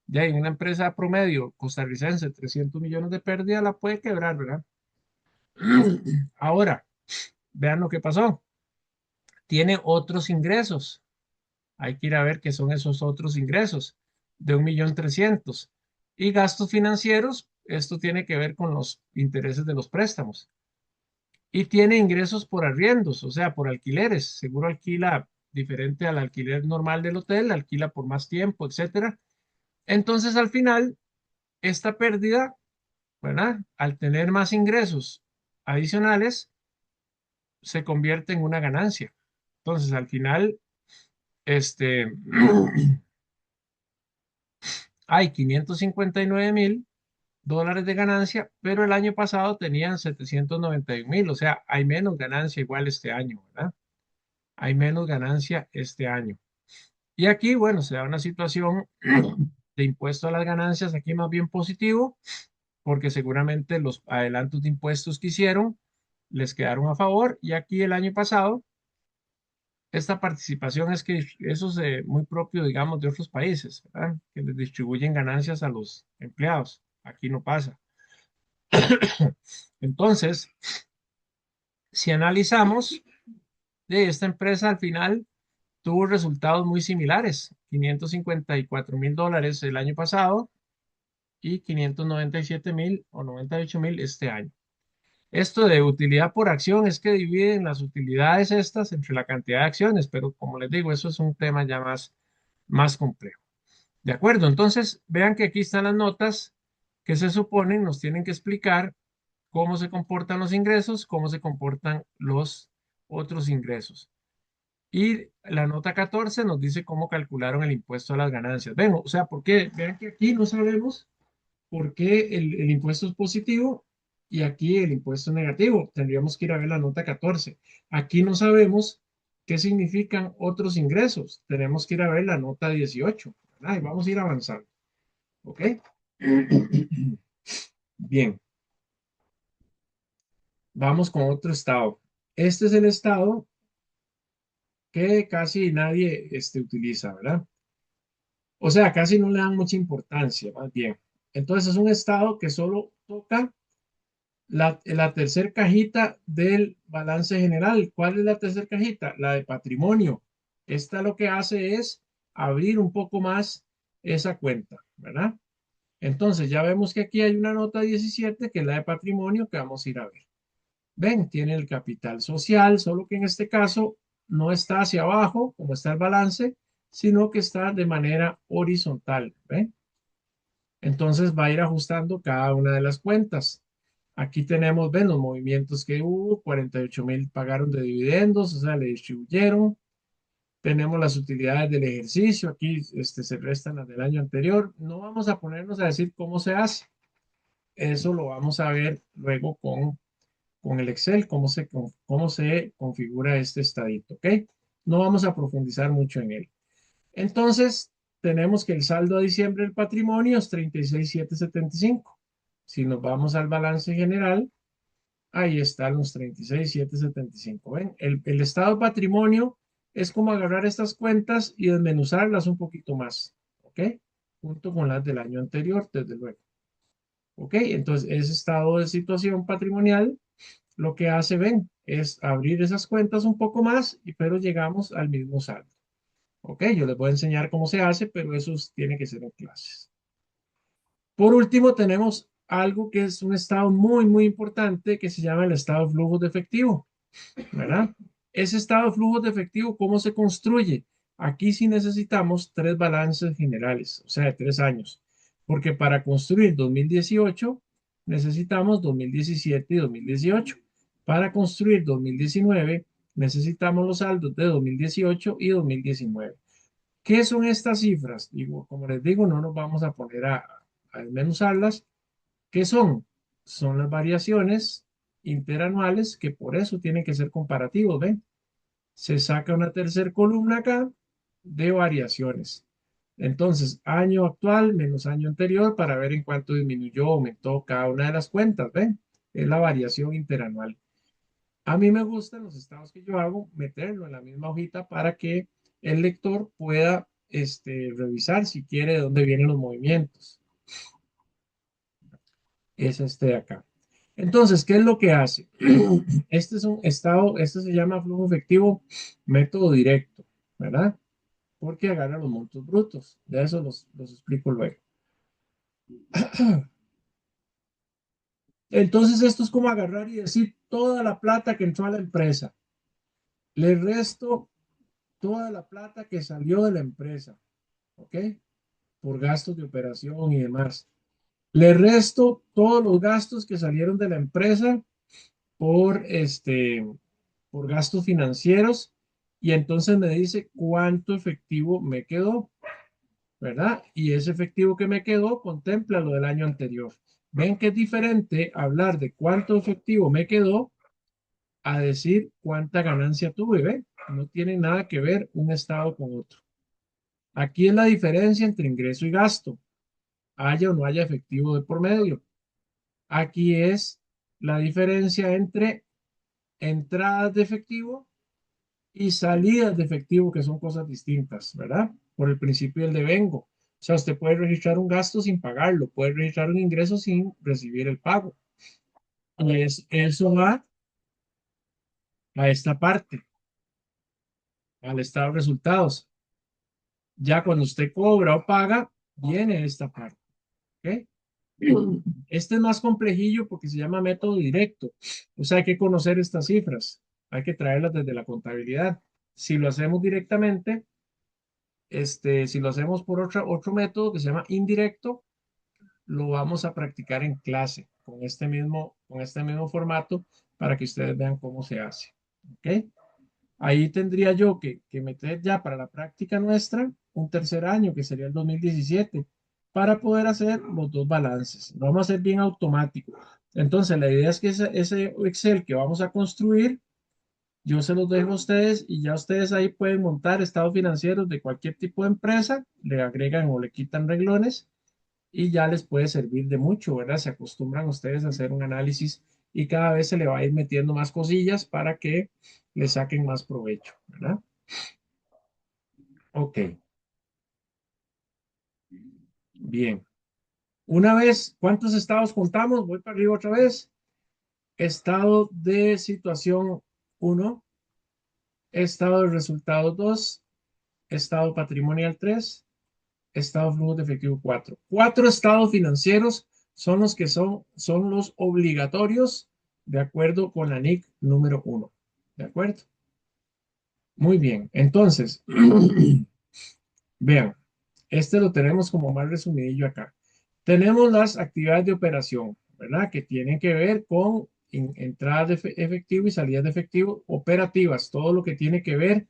Ya en una empresa promedio costarricense, 300 millones de pérdida la puede quebrar, ¿verdad? Ahora, vean lo que pasó. Tiene otros ingresos. Hay que ir a ver qué son esos otros ingresos de 1,300,000. Y gastos financieros, esto tiene que ver con los intereses de los préstamos. Y tiene ingresos por arriendos, o sea, por alquileres. Seguro alquila diferente al alquiler normal del hotel, alquila por más tiempo, etcétera. Entonces, al final, esta pérdida, ¿verdad? Al tener más ingresos adicionales, se convierte en una ganancia. Entonces, al final, hay $559,000 de ganancia, pero el año pasado tenían 791,000, o sea, hay menos ganancia igual este año, ¿verdad? Hay menos ganancia este año. Y aquí, bueno, se da una situación de impuesto a las ganancias aquí más bien positivo, porque seguramente los adelantos de impuestos que hicieron les quedaron a favor. Y aquí el año pasado, esta participación es que eso es muy propio, digamos, de otros países, ¿verdad? Que les distribuyen ganancias a los empleados. Aquí no pasa. Entonces, si analizamos, de esta empresa al final tuvo resultados muy similares, $554,000 el año pasado y 597,000 o 98,000 este año. Esto de utilidad por acción es que dividen las utilidades estas entre la cantidad de acciones, pero como les digo, eso es un tema ya más complejo. De acuerdo, entonces vean que aquí están las notas que se suponen nos tienen que explicar cómo se comportan los ingresos, cómo se comportan los otros ingresos. Y la nota 14 nos dice cómo calcularon el impuesto a las ganancias. Ven, o sea, ¿por qué? Vean que aquí no sabemos por qué el impuesto es positivo y aquí el impuesto es negativo. Tendríamos que ir a ver la nota 14. Aquí no sabemos qué significan otros ingresos. Tenemos que ir a ver la nota 18, ¿verdad? Y vamos a ir avanzando. ¿Ok? Bien, vamos con otro estado. Este es el estado que casi nadie utiliza, ¿verdad? O sea, casi no le dan mucha importancia, más bien. Entonces es un estado que solo toca la tercer cajita del balance general. ¿Cuál es la tercer cajita? La de patrimonio. Esta lo que hace es abrir un poco más esa cuenta, ¿verdad? Entonces ya vemos que aquí hay una nota 17 que es la de patrimonio que vamos a ir a ver. Ven, tiene el capital social, solo que en este caso no está hacia abajo, como está el balance, sino que está de manera horizontal. ¿Ven? Entonces va a ir ajustando cada una de las cuentas. Aquí tenemos, ven, los movimientos que hubo, 48,000 pagaron de dividendos, o sea, le distribuyeron. Tenemos las utilidades del ejercicio, aquí se restan las del año anterior. No vamos a ponernos a decir cómo se hace. Eso lo vamos a ver luego con el Excel, cómo se configura este estadito, ¿ok? No vamos a profundizar mucho en él. Entonces, tenemos que el saldo a diciembre del patrimonio es 36,775. Si nos vamos al balance general, ahí están los 36,775. ¿Ven? El estado de patrimonio es como agarrar estas cuentas y desmenuzarlas un poquito más, ¿ok? Junto con las del año anterior, desde luego. ¿Ok? Entonces, ese estado de situación patrimonial lo que hace, ven, es abrir esas cuentas un poco más, pero llegamos al mismo saldo. Ok, yo les voy a enseñar cómo se hace, pero eso tiene que ser en clases. Por último, tenemos algo que es un estado muy, muy importante que se llama el estado de flujos de efectivo, ¿verdad? Ese estado de flujos de efectivo, ¿cómo se construye? Aquí sí necesitamos tres balances generales, o sea, de 3 años, porque para construir 2018 necesitamos 2017 y 2018. Para construir 2019 necesitamos los saldos de 2018 y 2019. ¿Qué son estas cifras? Digo, como les digo, no nos vamos a poner a desmenuzarlas. ¿Qué son? Son las variaciones interanuales que por eso tienen que ser comparativos, ¿ven? Se saca una tercera columna acá de variaciones. Entonces, año actual menos año anterior para ver en cuánto disminuyó o aumentó cada una de las cuentas, ¿ven? Es la variación interanual. A mí me gustan los estados que yo hago, meterlo en la misma hojita para que el lector pueda revisar si quiere de dónde vienen los movimientos. Es este de acá. Entonces, ¿qué es lo que hace? Este es un estado, este se llama flujo efectivo método directo, ¿verdad? Porque agarra los montos brutos. De eso los explico luego. Entonces, esto es como agarrar y decir toda la plata que entró a la empresa. Le resto toda la plata que salió de la empresa, ¿ok? Por gastos de operación y demás. Le resto todos los gastos que salieron de la empresa por por gastos financieros y entonces me dice cuánto efectivo me quedó, ¿verdad? Y ese efectivo que me quedó contempla lo del año anterior. Ven que es diferente hablar de cuánto efectivo me quedó a decir cuánta ganancia tuve, ¿ven? No tiene nada que ver un estado con otro. Aquí es la diferencia entre ingreso y gasto, haya o no haya efectivo de por medio. Aquí es la diferencia entre entradas de efectivo y salidas de efectivo, que son cosas distintas, ¿verdad? Por el principio del devengo. O sea, usted puede registrar un gasto sin pagarlo, puede registrar un ingreso sin recibir el pago. Y eso va a esta parte, al estado de resultados. Ya cuando usted cobra o paga, viene esta parte. ¿Ok? Este es más complejillo porque se llama método directo. O sea, hay que conocer estas cifras. Hay que traerlas desde la contabilidad. Si lo hacemos directamente, si lo hacemos por otro método que se llama indirecto, lo vamos a practicar en clase con este mismo formato para que ustedes vean cómo se hace. ¿Ok? Ahí tendría yo que meter ya para la práctica nuestra un tercer año, que sería el 2017, para poder hacer los dos balances. Lo vamos a hacer bien automático. Entonces, la idea es que ese Excel que vamos a construir, yo se los dejo a ustedes y ya ustedes ahí pueden montar estados financieros de cualquier tipo de empresa, le agregan o le quitan renglones y ya les puede servir de mucho, ¿verdad? Se acostumbran ustedes a hacer un análisis y cada vez se le va a ir metiendo más cosillas para que le saquen más provecho, ¿verdad? Ok, bien. Una vez, ¿cuántos estados contamos? Voy para arriba otra vez. Estado de situación uno, estado de resultado 2, estado patrimonial 3, estado flujo de efectivo 4. Cuatro estados financieros son los que son los obligatorios de acuerdo con la NIC número uno. ¿De acuerdo? Muy bien. Entonces, vean, este lo tenemos como más resumidillo acá. Tenemos las actividades de operación, ¿verdad? Que tienen que ver con entradas de efectivo y salidas de efectivo operativas, todo lo que tiene que ver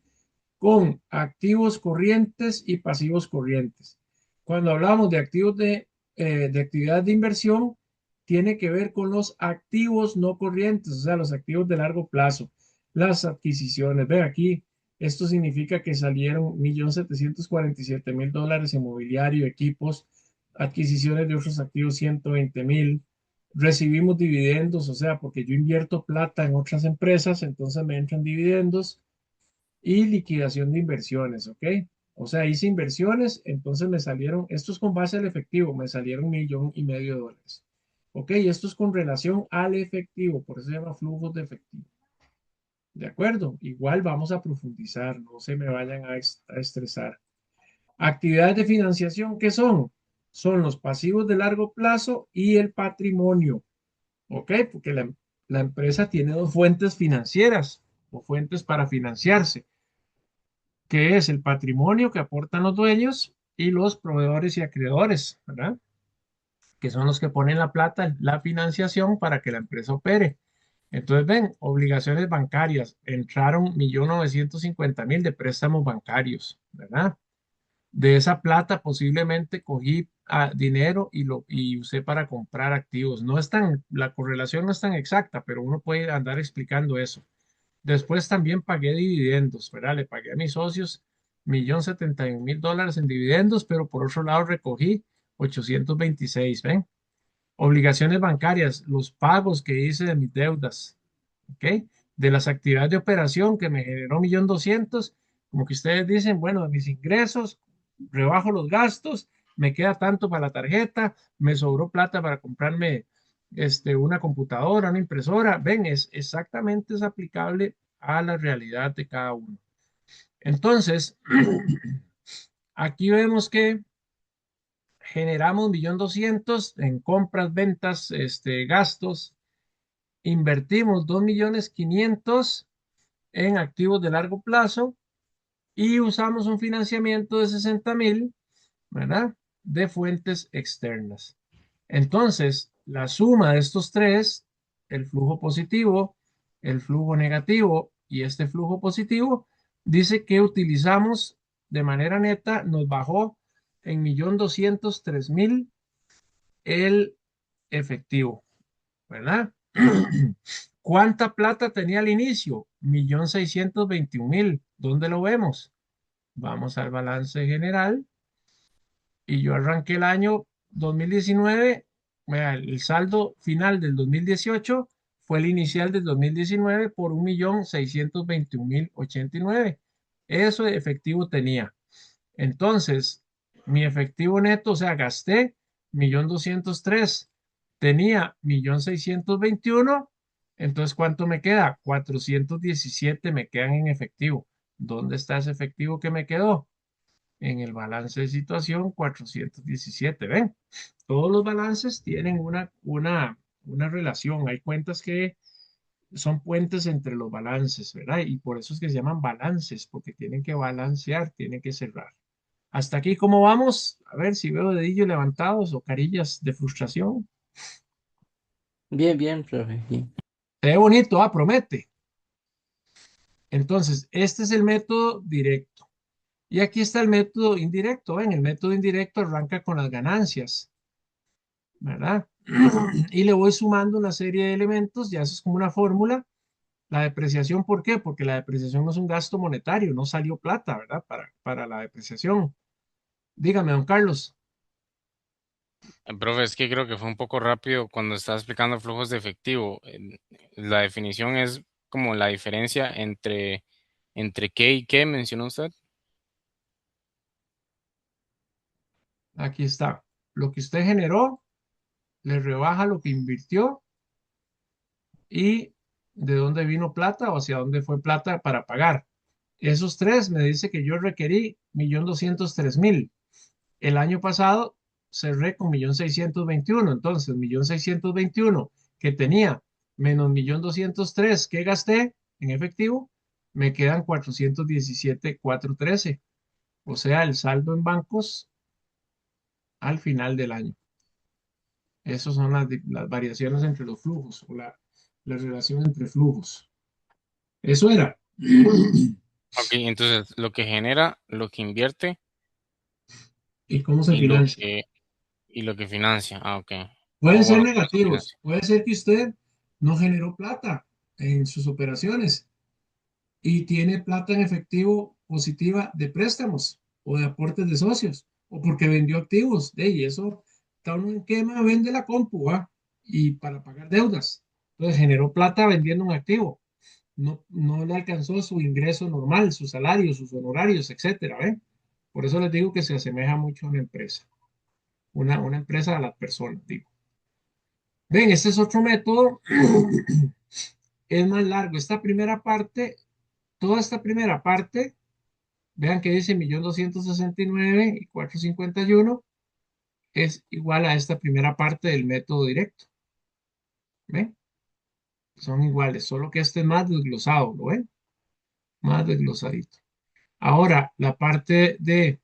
con activos corrientes y pasivos corrientes. Cuando hablamos de activos de actividad de inversión, tiene que ver con los activos no corrientes, o sea, los activos de largo plazo, las adquisiciones. Ve aquí, esto significa que salieron 1.747.000 dólares en mobiliario, equipos, adquisiciones de otros activos 120.000. Recibimos dividendos, o sea, porque yo invierto plata en otras empresas, entonces me entran dividendos y liquidación de inversiones, ¿ok? O sea, hice inversiones, entonces me salieron, esto es con base al efectivo, me salieron 1,5 millones de dólares. ¿Ok? Y esto es con relación al efectivo, por eso se llama flujos de efectivo. ¿De acuerdo? Igual vamos a profundizar, no se me vayan a estresar. Actividades de financiación, ¿qué son? Son los pasivos de largo plazo y el patrimonio. ¿Ok? Porque la empresa tiene dos fuentes financieras o fuentes para financiarse, que es el patrimonio que aportan los dueños y los proveedores y acreedores, ¿verdad? Que son los que ponen la plata, la financiación para que la empresa opere. Entonces, ven, obligaciones bancarias, entraron 1.950.000 de préstamos bancarios, ¿verdad? De esa plata posiblemente cogí dinero y usé para comprar activos. No es tan, la correlación no es tan exacta, pero uno puede andar explicando eso. Después también pagué dividendos, ¿verdad? Le pagué a mis socios 1.071.000 dólares en dividendos, pero por otro lado recogí 826, ¿ven? Obligaciones bancarias, los pagos que hice de mis deudas, ¿ok? De las actividades de operación que me generó 1.200.000, como que ustedes dicen, bueno, de mis ingresos, rebajo los gastos, me queda tanto para la tarjeta, me sobró plata para comprarme una computadora, una impresora. Ven, es aplicable a la realidad de cada uno. Entonces, aquí vemos que generamos 1.200.000 en compras, ventas, gastos. Invertimos 2.500.000 en activos de largo plazo y usamos un financiamiento de 60.000, ¿verdad? De fuentes externas. Entonces, la suma de estos tres, el flujo positivo, el flujo negativo y este flujo positivo, dice que utilizamos de manera neta, nos bajó en 1.203.000 el efectivo, ¿verdad? ¿Cuánta plata tenía al inicio? 1.621.000. ¿Dónde lo vemos? Vamos al balance general y yo arranqué el año 2019. Vea, el saldo final del 2018 fue el inicial del 2019 por 1.621.089. Eso de efectivo tenía. Entonces, mi efectivo neto, o sea, gasté 1.203.000, tenía 1.621.000, entonces, ¿cuánto me queda? 417 me quedan en efectivo. ¿Dónde está ese efectivo que me quedó? En el balance de situación 417. ¿Ven? Todos los balances tienen una relación. Hay cuentas que son puentes entre los balances, ¿verdad? Y por eso es que se llaman balances, porque tienen que balancear, tienen que cerrar. Hasta aquí, ¿cómo vamos? A ver si veo dedillos levantados o carillas de frustración. Bien, bien, profe, bien. Se ve bonito, promete. Entonces, este es el método directo. Y aquí está el método indirecto. Ven, el método indirecto arranca con las ganancias, ¿verdad? Y le voy sumando una serie de elementos, ya eso es como una fórmula. La depreciación, ¿por qué? Porque la depreciación no es un gasto monetario, no salió plata, ¿verdad? Para la depreciación. Dígame, don Carlos. Profe, es que creo que fue un poco rápido cuando estaba explicando flujos de efectivo. La definición es como la diferencia entre ¿Entre qué y qué mencionó usted? Aquí está. Lo que usted generó, le rebaja lo que invirtió y de dónde vino plata o hacia dónde fue plata para pagar. Esos tres me dice que yo requerí 1.203.000. El año pasado cerré con 1.621.000. Entonces, 1.621.000 que tenía menos 1.203.000 que gasté en efectivo, me quedan 417.413. O sea, el saldo en bancos al final del año. Esas son las variaciones entre los flujos o la relación entre flujos. Eso era. Ok, entonces lo que genera, lo que invierte ¿Y cómo se y lo financia? que, y lo que financia. Ah, ok. Pueden O ser bueno, ¿cómo se negativos. financia? Puede ser que usted no generó plata en sus operaciones y tiene plata en efectivo positiva de préstamos o de aportes de socios o porque vendió activos. Y eso está uno en quema, vende la compu, ¿va? Y para pagar deudas. Entonces generó plata vendiendo un activo. No le alcanzó su ingreso normal, su salario, sus honorarios, etcétera, ¿ven? Por eso les digo que se asemeja mucho a una empresa. Una empresa a las personas, digo. Ven, este es otro método. Es más largo. Esta primera parte, toda esta primera parte, vean que dice 1.269.451 es igual a esta primera parte del método directo. ¿Ven? Son iguales, solo que este es más desglosado, ¿lo ven? Más desglosadito. Ahora, la parte de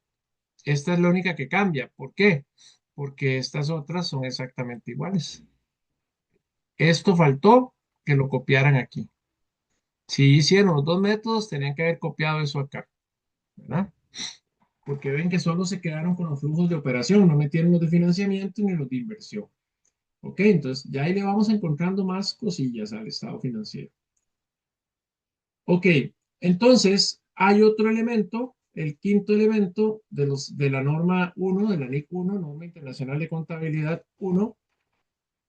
esta es la única que cambia. ¿Por qué? Porque estas otras son exactamente iguales. Esto faltó que lo copiaran aquí. Si hicieron los dos métodos, tenían que haber copiado eso acá, ¿verdad? Porque ven que solo se quedaron con los flujos de operación, no metieron los de financiamiento ni los de inversión. Ok, entonces ya ahí le vamos encontrando más cosillas al estado financiero. Ok, entonces hay otro elemento, el quinto elemento de la norma 1, de la NIC 1, Norma Internacional de Contabilidad 1,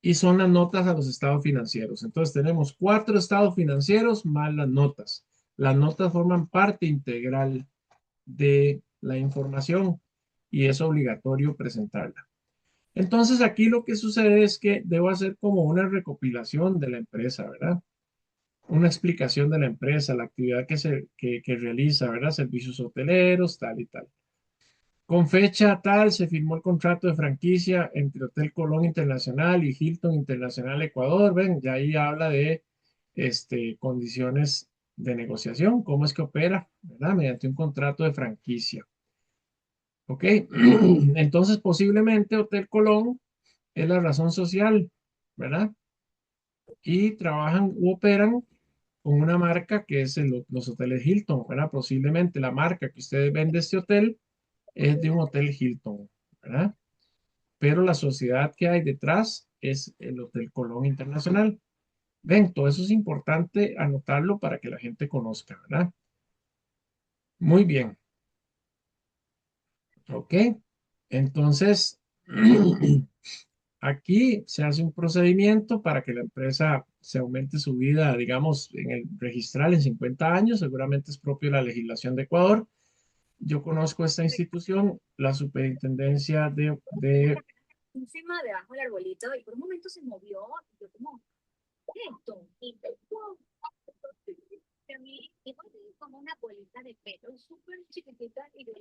y son las notas a los estados financieros. Entonces tenemos 4 estados financieros más las notas. Las notas forman parte integral de la información y es obligatorio presentarla. Entonces aquí lo que sucede es que debo hacer como una recopilación de la empresa, ¿verdad? Una explicación de la empresa, la actividad que realiza, ¿verdad? Servicios hoteleros, tal y tal. Con fecha tal se firmó el contrato de franquicia entre Hotel Colón Internacional y Hilton Internacional Ecuador. Ven, ya ahí habla de condiciones de negociación, cómo es que opera, ¿verdad? Mediante un contrato de franquicia. ¿Ok? Entonces, posiblemente Hotel Colón es la razón social, ¿verdad? Y trabajan u operan con una marca que es los hoteles Hilton, ¿verdad? Posiblemente la marca que ustedes ven de este hotel es de un hotel Hilton, ¿verdad? Pero la sociedad que hay detrás es el Hotel Colón Internacional. Ven, todo eso es importante anotarlo para que la gente conozca, ¿verdad? Muy bien, ¿ok? Entonces, aquí se hace un procedimiento para que la empresa se aumente su vida, digamos, en el registral en 50 años, seguramente es propio de la legislación de Ecuador. Yo conozco esta institución, la Superintendencia de encima debajo del arbolito y por un momento se movió y yo como esto y wow, a mí y fue como una bolita de pelo súper chiquitita y de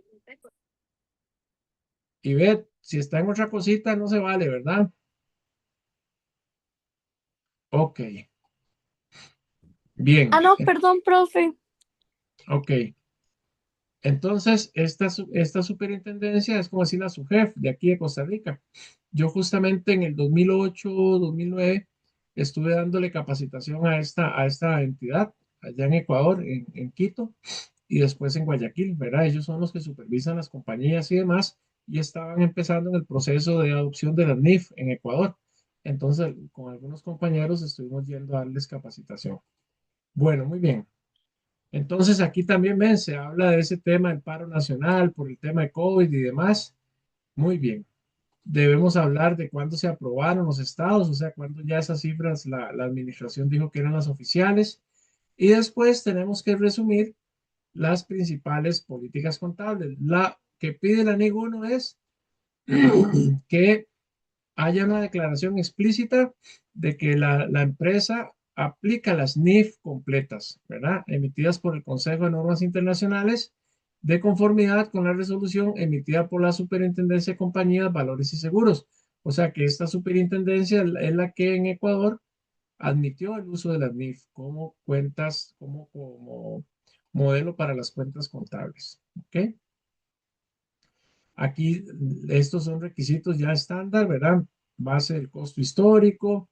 y ve, si está en otra cosita, no se vale, ¿verdad? Ok, bien, Ah, no, perdón, profe. ok. Entonces, esta superintendencia es como decir la subjef de aquí de Costa Rica. Yo justamente en el 2008, 2009, estuve dándole capacitación a esta entidad allá en Ecuador, en Quito, y después en Guayaquil, ¿verdad? Ellos son los que supervisan las compañías y demás, y estaban empezando en el proceso de adopción de la NIF en Ecuador. Entonces, con algunos compañeros estuvimos yendo a darles capacitación. Bueno, muy bien. Entonces aquí también ven, se habla de ese tema del paro nacional por el tema de COVID y demás. Muy bien. Debemos hablar de cuándo se aprobaron los estados, o sea, cuándo ya esas cifras la administración dijo que eran las oficiales. Y después tenemos que resumir las principales políticas contables. La que pide la NIC 1 es que haya una declaración explícita de que la empresa aplica las NIF completas, ¿verdad? Emitidas por el Consejo de Normas Internacionales de conformidad con la resolución emitida por la Superintendencia de Compañías, Valores y Seguros. O sea que esta superintendencia es la que en Ecuador admitió el uso de las NIF como cuentas, como modelo para las cuentas contables. ¿Ok? Aquí estos son requisitos ya estándar, ¿verdad? Base del costo histórico,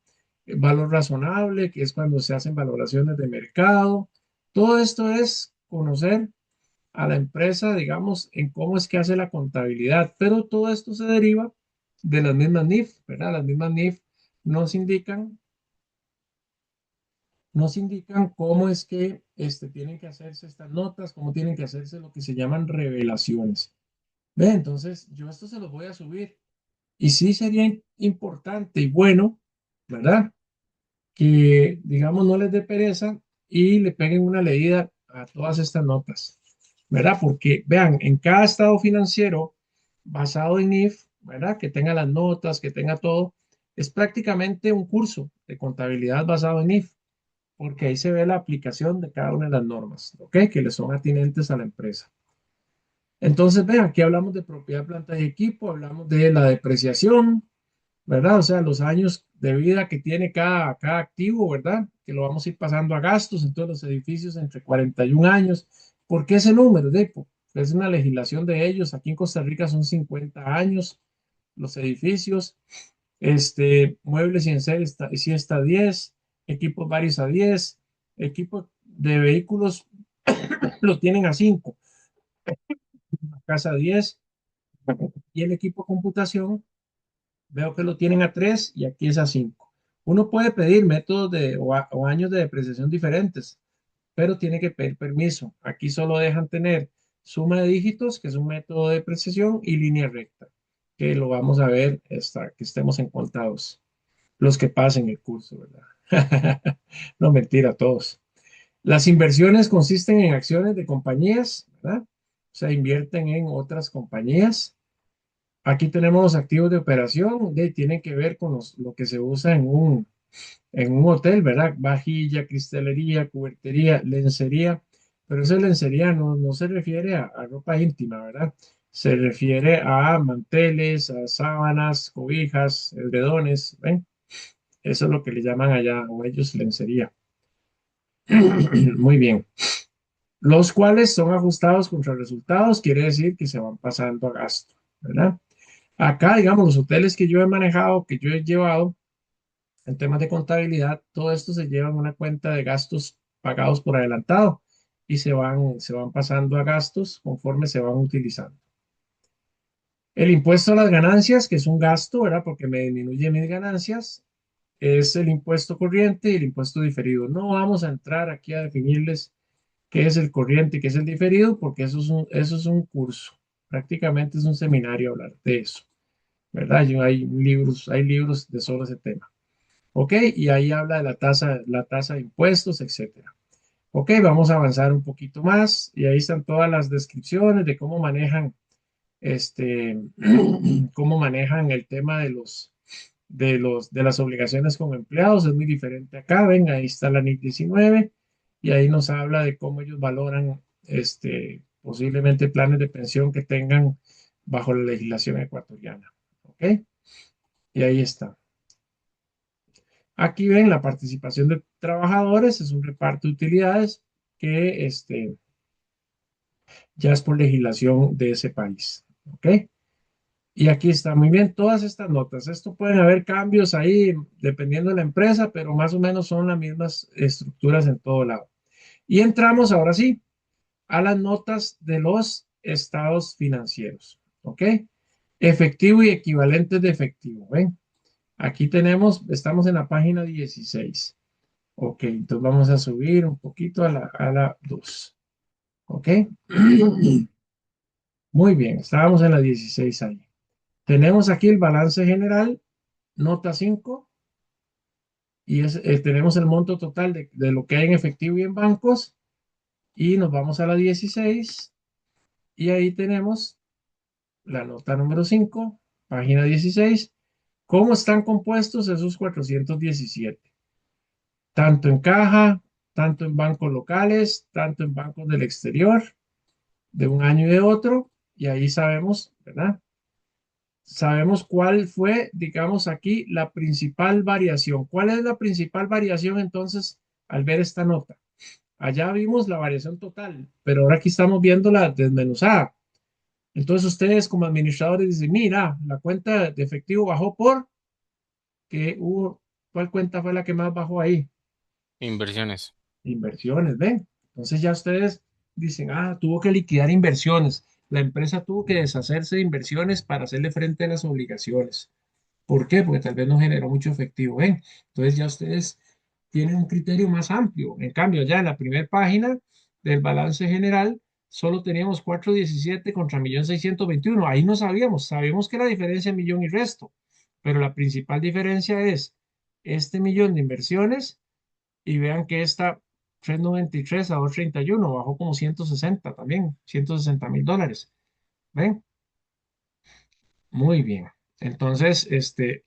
valor razonable, que es cuando se hacen valoraciones de mercado. Todo esto es conocer a la empresa, digamos, en cómo es que hace la contabilidad, pero todo esto se deriva de las mismas NIF, ¿verdad? Las mismas NIF nos indican, nos indican cómo es que tienen que hacerse estas notas, cómo tienen que hacerse lo que se llaman revelaciones. ¿Ve? Entonces, yo esto se los voy a subir. Y sí sería importante y bueno, ¿verdad? Que, digamos, no les dé pereza y le peguen una leída a todas estas notas, ¿verdad? Porque, vean, en cada estado financiero basado en IF, ¿verdad? Que tenga las notas, que tenga todo, es prácticamente un curso de contabilidad basado en IF, porque ahí se ve la aplicación de cada una de las normas, ¿ok? Que le son atinentes a la empresa. Entonces, vean, aquí hablamos de propiedad, planta y equipo, hablamos de la depreciación, ¿verdad? O sea, los años de vida que tiene cada activo, ¿verdad? Que lo vamos a ir pasando a gastos en todos los edificios entre 41 años. ¿Por qué ese número? Es una legislación de ellos. Aquí en Costa Rica son 50 años los edificios. Muebles y enseres sí está a 10, equipos varios a 10, equipos de vehículos lo tienen a 5, casa a 10, y el equipo de computación veo que lo tienen a 3 y aquí es a 5. Uno puede pedir métodos o años de depreciación diferentes, pero tiene que pedir permiso. Aquí solo dejan tener suma de dígitos, que es un método de depreciación, y línea recta, que lo vamos a ver hasta que estemos en contados. Los que pasen el curso, ¿verdad? No, mentira, todos. Las inversiones consisten en acciones de compañías, ¿verdad? O sea, invierten en otras compañías. Aquí tenemos los activos de operación, tienen que ver con lo que se usa en un hotel, ¿verdad? Vajilla, cristalería, cubertería, lencería, pero esa lencería no se refiere a ropa íntima, ¿verdad? Se refiere a manteles, a sábanas, cobijas, edredones, ¿ven? Eso es lo que le llaman allá, o ellos lencería. Muy bien. Los cuales son ajustados contra resultados, quiere decir que se van pasando a gasto, ¿verdad? Acá, digamos, los hoteles que yo he manejado, que yo he llevado en temas de contabilidad, todo esto se lleva en una cuenta de gastos pagados por adelantado y se van pasando a gastos conforme se van utilizando. El impuesto a las ganancias, que es un gasto, ¿verdad? Porque me disminuye mis ganancias, es el impuesto corriente y el impuesto diferido. No vamos a entrar aquí a definirles qué es el corriente y qué es el diferido, porque eso es un curso. Prácticamente es un seminario hablar de eso. ¿Verdad? Hay libros de solo ese tema. ¿Ok? Y ahí habla de la tasa de impuestos, etcétera. Ok, vamos a avanzar un poquito más y ahí están todas las descripciones de cómo manejan cómo manejan el tema de las obligaciones con empleados. Es muy diferente acá. Ven, ahí está la NIC 19 y ahí nos habla de cómo ellos valoran posiblemente planes de pensión que tengan bajo la legislación ecuatoriana. ¿Ok? Y ahí está. Aquí ven la participación de trabajadores, es un reparto de utilidades que ya es por legislación de ese país. ¿Ok? Y aquí está muy bien todas estas notas. Esto pueden haber cambios ahí dependiendo de la empresa, pero más o menos son las mismas estructuras en todo lado. Y entramos ahora sí a las notas de los estados financieros. ¿Ok? Efectivo y equivalentes de efectivo. ¿Ven? Aquí estamos en la página 16. Ok, entonces vamos a subir un poquito a la 2. Ok. Muy bien, estábamos en la 16 ahí. Tenemos aquí el balance general, nota 5, y tenemos el monto total de lo que hay en efectivo y en bancos, Y nos vamos a la 16 y ahí tenemos la nota número 5, página 16. ¿Cómo están compuestos esos 417? Tanto en caja, tanto en bancos locales, tanto en bancos del exterior, de un año y de otro, y ahí sabemos, ¿verdad? Sabemos cuál fue, digamos aquí, la principal variación. ¿Cuál es la principal variación entonces al ver esta nota? Allá vimos la variación total, pero ahora aquí estamos viendo la desmenuzada. Entonces ustedes como administradores dicen, mira, la cuenta de efectivo bajó por que hubo, ¿cuál cuenta fue la que más bajó ahí? Inversiones. Inversiones, ¿ven? Entonces ya ustedes dicen, tuvo que liquidar inversiones. La empresa tuvo que deshacerse de inversiones para hacerle frente a las obligaciones. ¿Por qué? Porque tal vez no generó mucho efectivo, ¿ven? Entonces ya ustedes tienen un criterio más amplio. En cambio, ya en la primera página del balance general, solo teníamos 417 contra 1.621.000. Ahí no sabíamos, sabíamos que la diferencia es millón y resto, pero la principal diferencia es este millón de inversiones y vean que esta 393 a 231 bajó como 160 también, $160.000. ¿Ven? Muy bien. Entonces,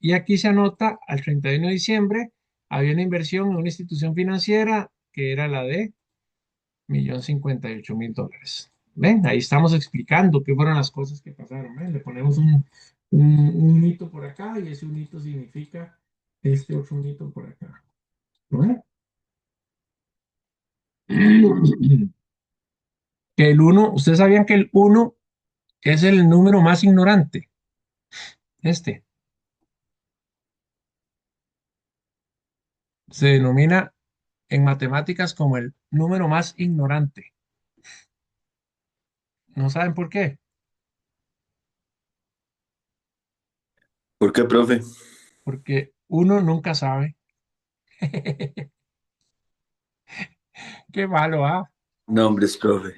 y aquí se anota al 31 de diciembre, había una inversión en una institución financiera que era la de 1.058.000 dólares. ¿Ven? Ahí estamos explicando qué fueron las cosas que pasaron. ¿Ven? Le ponemos un hito por acá y ese un hito significa este otro hito por acá. ¿No? Que el uno, ¿ustedes sabían que el uno es el número más ignorante? Este se denomina en matemáticas como el número más ignorante. ¿No saben por qué? ¿Por qué, profe? Porque uno nunca sabe. Qué malo, ¿ah? Nombres, profe.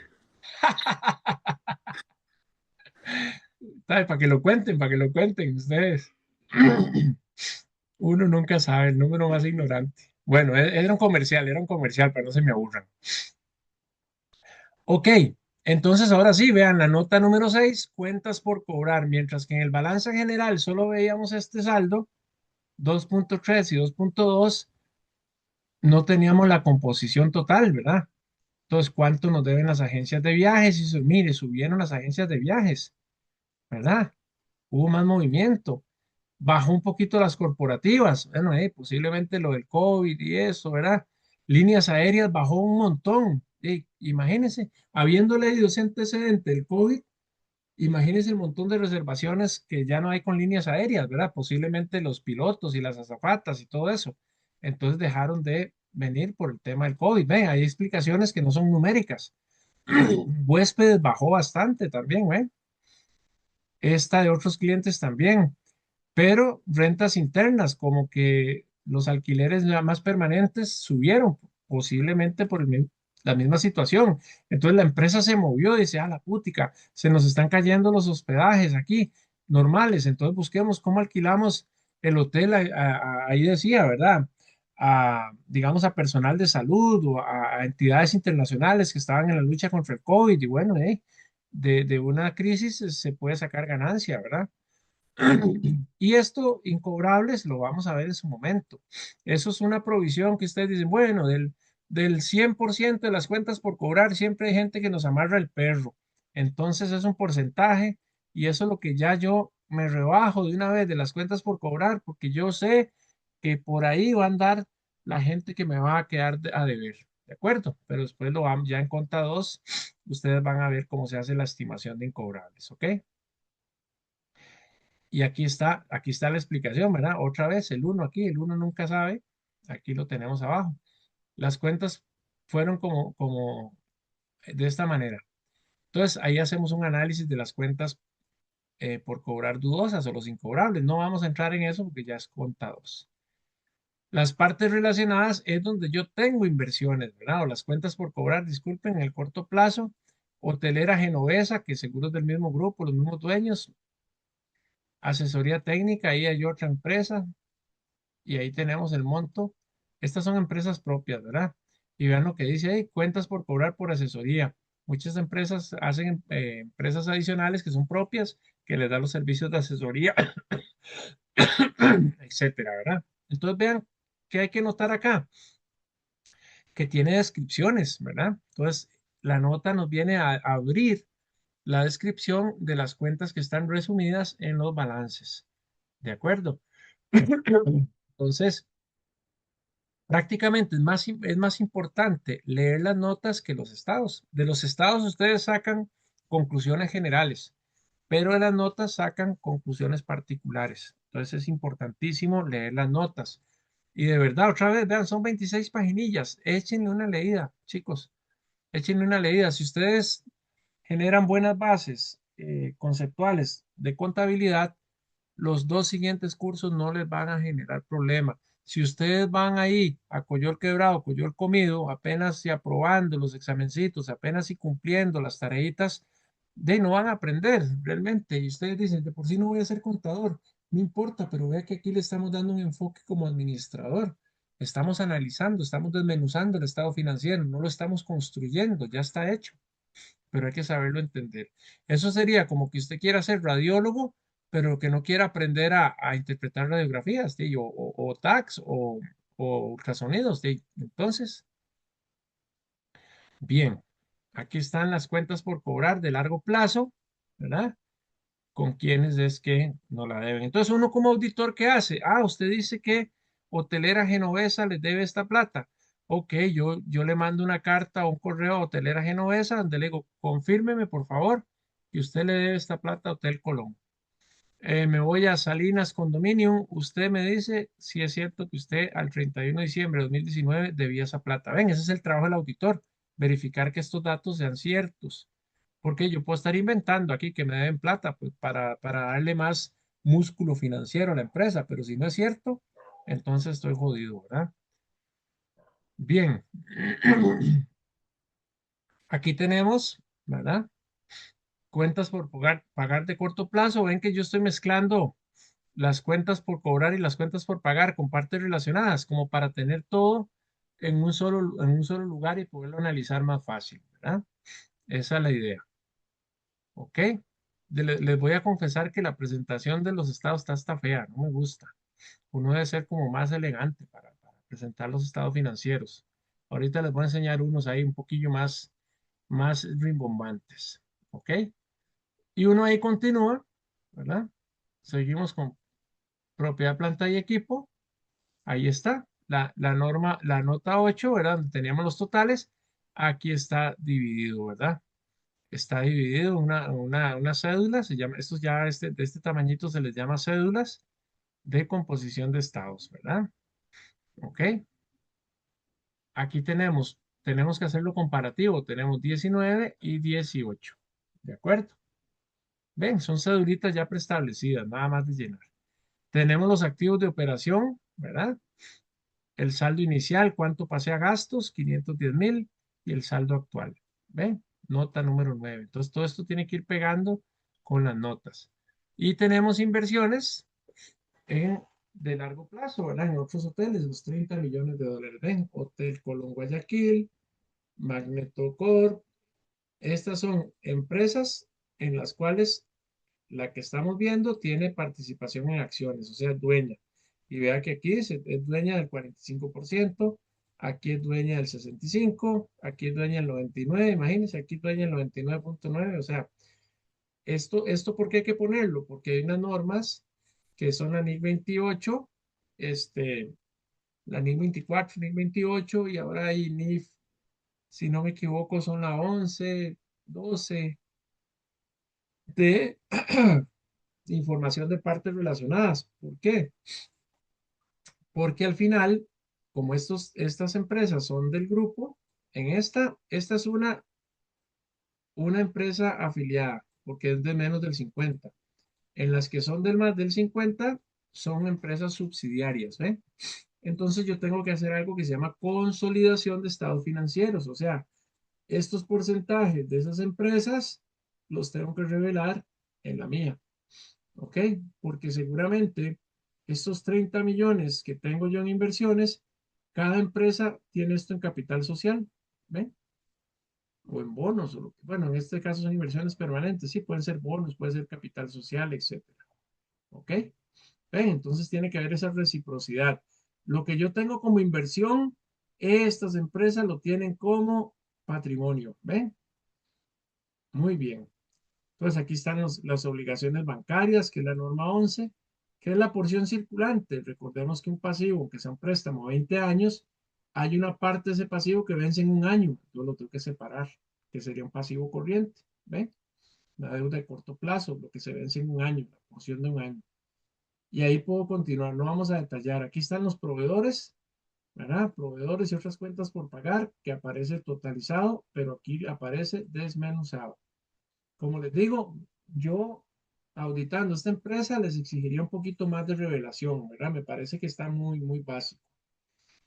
¿Sabe? Para que lo cuenten ustedes. Uno nunca sabe, el número más ignorante. Bueno, era un comercial, para no se me aburran. Ok, entonces ahora sí, vean la nota número 6, cuentas por cobrar, mientras que en el balance general solo veíamos este saldo, 2.3 y 2.2, no teníamos la composición total, ¿verdad? Entonces, ¿cuánto nos deben las agencias de viajes? Y mire, subieron las agencias de viajes, ¿verdad? Hubo más movimiento. Bajó un poquito las corporativas. Bueno, posiblemente lo del COVID y eso, ¿verdad? Líneas aéreas bajó un montón. Imagínense, habiendo leído ese antecedente del COVID, imagínense el montón de reservaciones que ya no hay con líneas aéreas, ¿verdad? Posiblemente los pilotos y las azafatas y todo eso. Entonces dejaron de venir por el tema del COVID. Ven, hay explicaciones que no son numéricas. Huéspedes bajó bastante también, ¿ven? Esta de otros clientes también, pero rentas internas, como que los alquileres ya más permanentes subieron, posiblemente por la misma situación. Entonces la empresa se movió y dice, la putica, se nos están cayendo los hospedajes aquí, normales, entonces busquemos cómo alquilamos el hotel, ahí decía, ¿verdad? Digamos, a personal de salud o a entidades internacionales que estaban en la lucha contra el COVID y bueno, de una crisis se puede sacar ganancia, ¿verdad? Y esto, incobrables, lo vamos a ver en su momento. Eso es una provisión que ustedes dicen, bueno, del 100% de las cuentas por cobrar, siempre hay gente que nos amarra el perro. Entonces es un porcentaje y eso es lo que ya yo me rebajo de una vez de las cuentas por cobrar, porque yo sé que por ahí va a andar la gente que me va a quedar a deber. ¿De acuerdo? Pero después lo vamos, ya en conta 2, ustedes van a ver cómo se hace la estimación de incobrables, ¿ok? Y aquí está la explicación, ¿verdad? Otra vez, el uno aquí, el uno nunca sabe. Aquí lo tenemos abajo. Las cuentas fueron como de esta manera. Entonces, ahí hacemos un análisis de las cuentas por cobrar dudosas o los incobrables. No vamos a entrar en eso porque ya es contados. Las partes relacionadas es donde yo tengo inversiones, ¿verdad? O las cuentas por cobrar, disculpen, en el corto plazo. Hotelera Genovesa, que seguro es del mismo grupo, los mismos dueños. Asesoría técnica, ahí hay otra empresa, y ahí tenemos el monto. Estas son empresas propias, ¿verdad? y vean lo que dice ahí, cuentas por cobrar por asesoría. Muchas empresas hacen empresas adicionales que son propias, que les dan los servicios de asesoría, etcétera, ¿verdad? Entonces vean qué hay que notar acá, que tiene descripciones, ¿verdad? Entonces la nota nos viene a abrir la descripción de las cuentas que están resumidas en los balances, ¿de acuerdo? Entonces, prácticamente es más importante leer las notas que los estados. De los estados ustedes sacan conclusiones generales, pero de las notas sacan conclusiones particulares. Entonces es importantísimo leer las notas. Y de verdad, otra vez, vean, son 26 paginillas. Échenle una leída, chicos. Échenle una leída. Si ustedes generan buenas bases conceptuales de contabilidad, los dos siguientes cursos no les van a generar problema. Si ustedes van ahí a Coyol quebrado, Coyol comido, apenas y aprobando los examencitos, apenas y cumpliendo las tareitas, de no van a aprender realmente. Y ustedes dicen, de por sí no voy a ser contador, no importa, pero vea que aquí le estamos dando un enfoque como administrador. Estamos analizando, estamos desmenuzando el estado financiero, no lo estamos construyendo, ya está hecho, pero hay que saberlo entender. Eso sería como que usted quiera ser radiólogo, pero que no quiera aprender a interpretar radiografías, ¿sí? O tags o ultrasonidos. ¿Sí? Entonces, bien, aquí están las cuentas por cobrar de largo plazo, ¿verdad? Con quienes es que no la deben. Entonces, uno como auditor, ¿qué hace? Ah, usted dice que Hotelera Genovesa les debe esta plata. Ok, yo le mando una carta o un correo a Hotelera Genovesa donde le digo, confírmeme por favor que usted le debe esta plata a Hotel Colón. Me voy a Salinas Condominium. Usted me dice si es cierto que usted al 31 de diciembre de 2019 debía esa plata. Ven, ese es el trabajo del auditor, verificar que estos datos sean ciertos. Porque yo puedo estar inventando aquí que me deben plata pues, para darle más músculo financiero a la empresa, pero si no es cierto, entonces estoy jodido, ¿verdad? Bien, aquí tenemos, ¿verdad? Cuentas por pagar de corto plazo. Ven que yo estoy mezclando las cuentas por cobrar y las cuentas por pagar con partes relacionadas, como para tener todo en un solo lugar y poderlo analizar más fácil, ¿verdad? Esa es la idea, ¿ok? Les voy a confesar que la presentación de los estados está hasta fea, no me gusta. Uno debe ser como más elegante para presentar los estados financieros. Ahorita les voy a enseñar unos ahí un poquillo más rimbombantes, ¿ok? Y uno ahí continúa, ¿verdad? Seguimos con propiedad, planta y equipo. Ahí está, la norma, la nota 8, ¿verdad? Donde teníamos los totales. Aquí está dividido, ¿verdad? Está dividido una cédula, se llama, estos ya de este tamañito se les llama cédulas de composición de estados, ¿verdad? Ok. Aquí tenemos que hacerlo comparativo. Tenemos 19 y 18. ¿De acuerdo? Ven, son cédulitas ya preestablecidas, nada más de llenar. Tenemos los activos de operación, ¿verdad? El saldo inicial, cuánto pasé a gastos, 510,000 y el saldo actual. ¿Ven? Nota número 9. Entonces, todo esto tiene que ir pegando con las notas. Y tenemos inversiones de largo plazo, ¿verdad? En otros hoteles, los 30 millones de dólares. Ven, Hotel Colón Guayaquil, Magneto Corp. Estas son empresas en las cuales la que estamos viendo tiene participación en acciones, o sea, es dueña. Y vea que aquí es dueña del 45%, aquí es dueña del 65%, aquí es dueña del 99%, imagínense, aquí es dueña del 99,9%, o sea, ¿por qué hay que ponerlo? Porque hay unas normas que son la NIC 28, este, la NIC 24, NIC 28, y ahora hay NIF, si no me equivoco, son la 11, 12 de información de partes relacionadas. ¿Por qué? Porque al final, como estas empresas son del grupo, esta es una empresa afiliada, porque es de menos del 50. En las que son del más del 50, son empresas subsidiarias, ¿ve? Entonces yo tengo que hacer algo que se llama consolidación de estados financieros, o sea, estos porcentajes de esas empresas los tengo que revelar en la mía. ¿Ok? Porque seguramente estos 30 millones que tengo yo en inversiones Cada empresa tiene esto en capital social, ¿ven? O en bonos, bueno, en este caso son inversiones permanentes, sí, pueden ser bonos, puede ser capital social, etcétera. ¿Ok? ¿Ven? Entonces tiene que haber esa reciprocidad. Lo que yo tengo como inversión, estas empresas lo tienen como patrimonio. ¿Ven? Muy bien. Entonces aquí están las obligaciones bancarias, que es la norma 11, que es la porción circulante. Recordemos que un pasivo, que sea un préstamo a 20 años, hay una parte de ese pasivo que vence en un año. Entonces lo tengo que separar, que sería un pasivo corriente. ¿Ven? La deuda de corto plazo, lo que se vence en un año, la porción de un año. Y ahí puedo continuar, no vamos a detallar. Aquí están los proveedores, ¿verdad? Proveedores y otras cuentas por pagar, que aparece totalizado, pero aquí aparece desmenuzado. Como les digo, yo auditando esta empresa les exigiría un poquito más de revelación, ¿verdad? Me parece que está muy, muy básico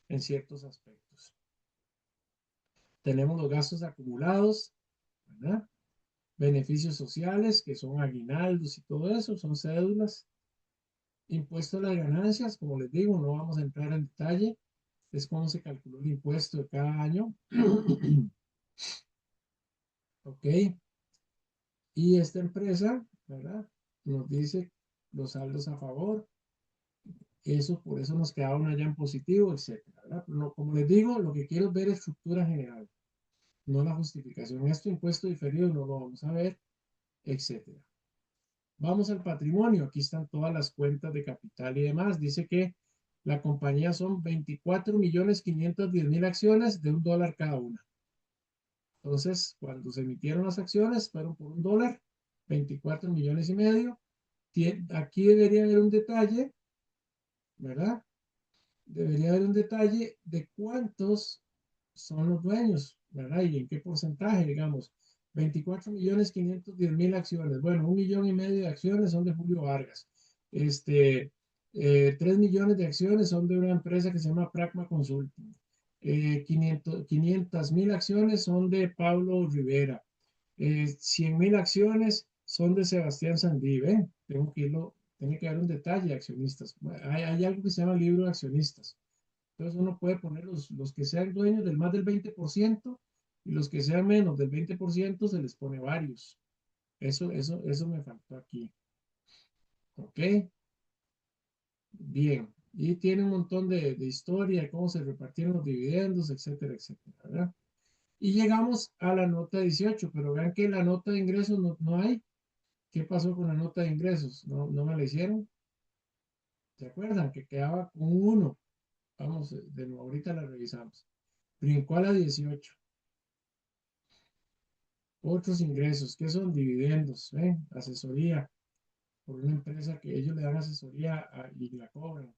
en ciertos aspectos. Tenemos los gastos acumulados, ¿verdad? Beneficios sociales, que son aguinaldos y todo eso, son cédulas. Impuesto a las ganancias, como les digo, no vamos a entrar en detalle, es cómo se calculó el impuesto de cada año. Ok, y esta empresa, ¿verdad? Nos dice los saldos a favor, eso por eso nos queda una ya en positivo, etcétera, ¿verdad? Pero no, como les digo, lo que quiero ver es estructura general, no la justificación. Esto impuesto diferido no lo vamos a ver, etcétera. Vamos al patrimonio. Aquí están todas las cuentas de capital y demás. Dice que la compañía son 24.510.000 acciones de $1 cada una. Entonces, cuando se emitieron las acciones, fueron por $1, 24,5 millones. Aquí debería haber un detalle, ¿verdad? Debería haber un detalle de cuántos son los dueños, ¿verdad? Y en qué porcentaje, digamos. 24.510.000 acciones. Bueno, 1,5 millones de acciones son de Julio Vargas. 3 millones de acciones son de una empresa que se llama Pragma Consulting. 500.000 acciones son de Pablo Rivera. 100.000 acciones son de Sebastián Sandí. ¿Ven? Tiene que haber un detalle, accionistas. Hay algo que se llama libro de accionistas. Entonces uno puede poner los que sean dueños del más del 20% y los que sean menos del 20% se les pone varios. Eso me faltó aquí. ¿Ok? Bien. Y tiene un montón de historia de cómo se repartieron los dividendos, etcétera, etcétera, ¿verdad? Y llegamos a la nota 18, pero vean que la nota de ingresos no hay. ¿Qué pasó con la nota de ingresos? No me la hicieron. ¿Se acuerdan? Que quedaba con un 1. Vamos, de nuevo, ahorita la revisamos. Brincó a la 18. Otros ingresos, ¿qué son? Dividendos, asesoría por una empresa que ellos le dan asesoría y la cobran.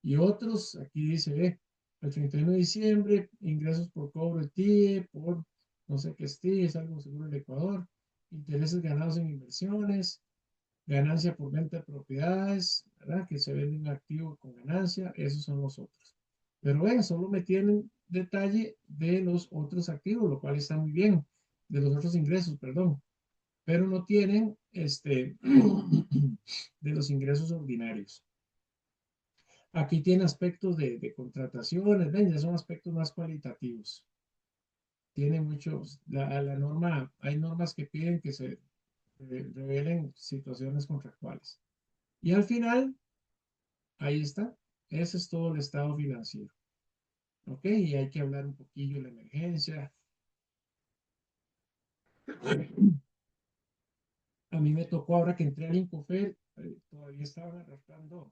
Y otros, aquí dice, el 31 de diciembre, ingresos por cobro de TIE, por no sé qué es TIE, es algo seguro del Ecuador, intereses ganados en inversiones, ganancia por venta de propiedades, ¿verdad? Que se vende un activo con ganancia, esos son los otros. Pero ven, solo me tienen detalle de los otros activos, lo cual está muy bien, de los otros ingresos, perdón, pero no tienen de los ingresos ordinarios. Aquí tiene aspectos de contrataciones, ven, ya son aspectos más cualitativos. Tiene muchos, la norma, hay normas que piden que se revelen situaciones contractuales. Y al final, ahí está. Ese es todo el estado financiero. ¿Ok? Y hay que hablar un poquillo de la emergencia. A mí me tocó ahora que entré al Incofer, todavía estaban arrastrando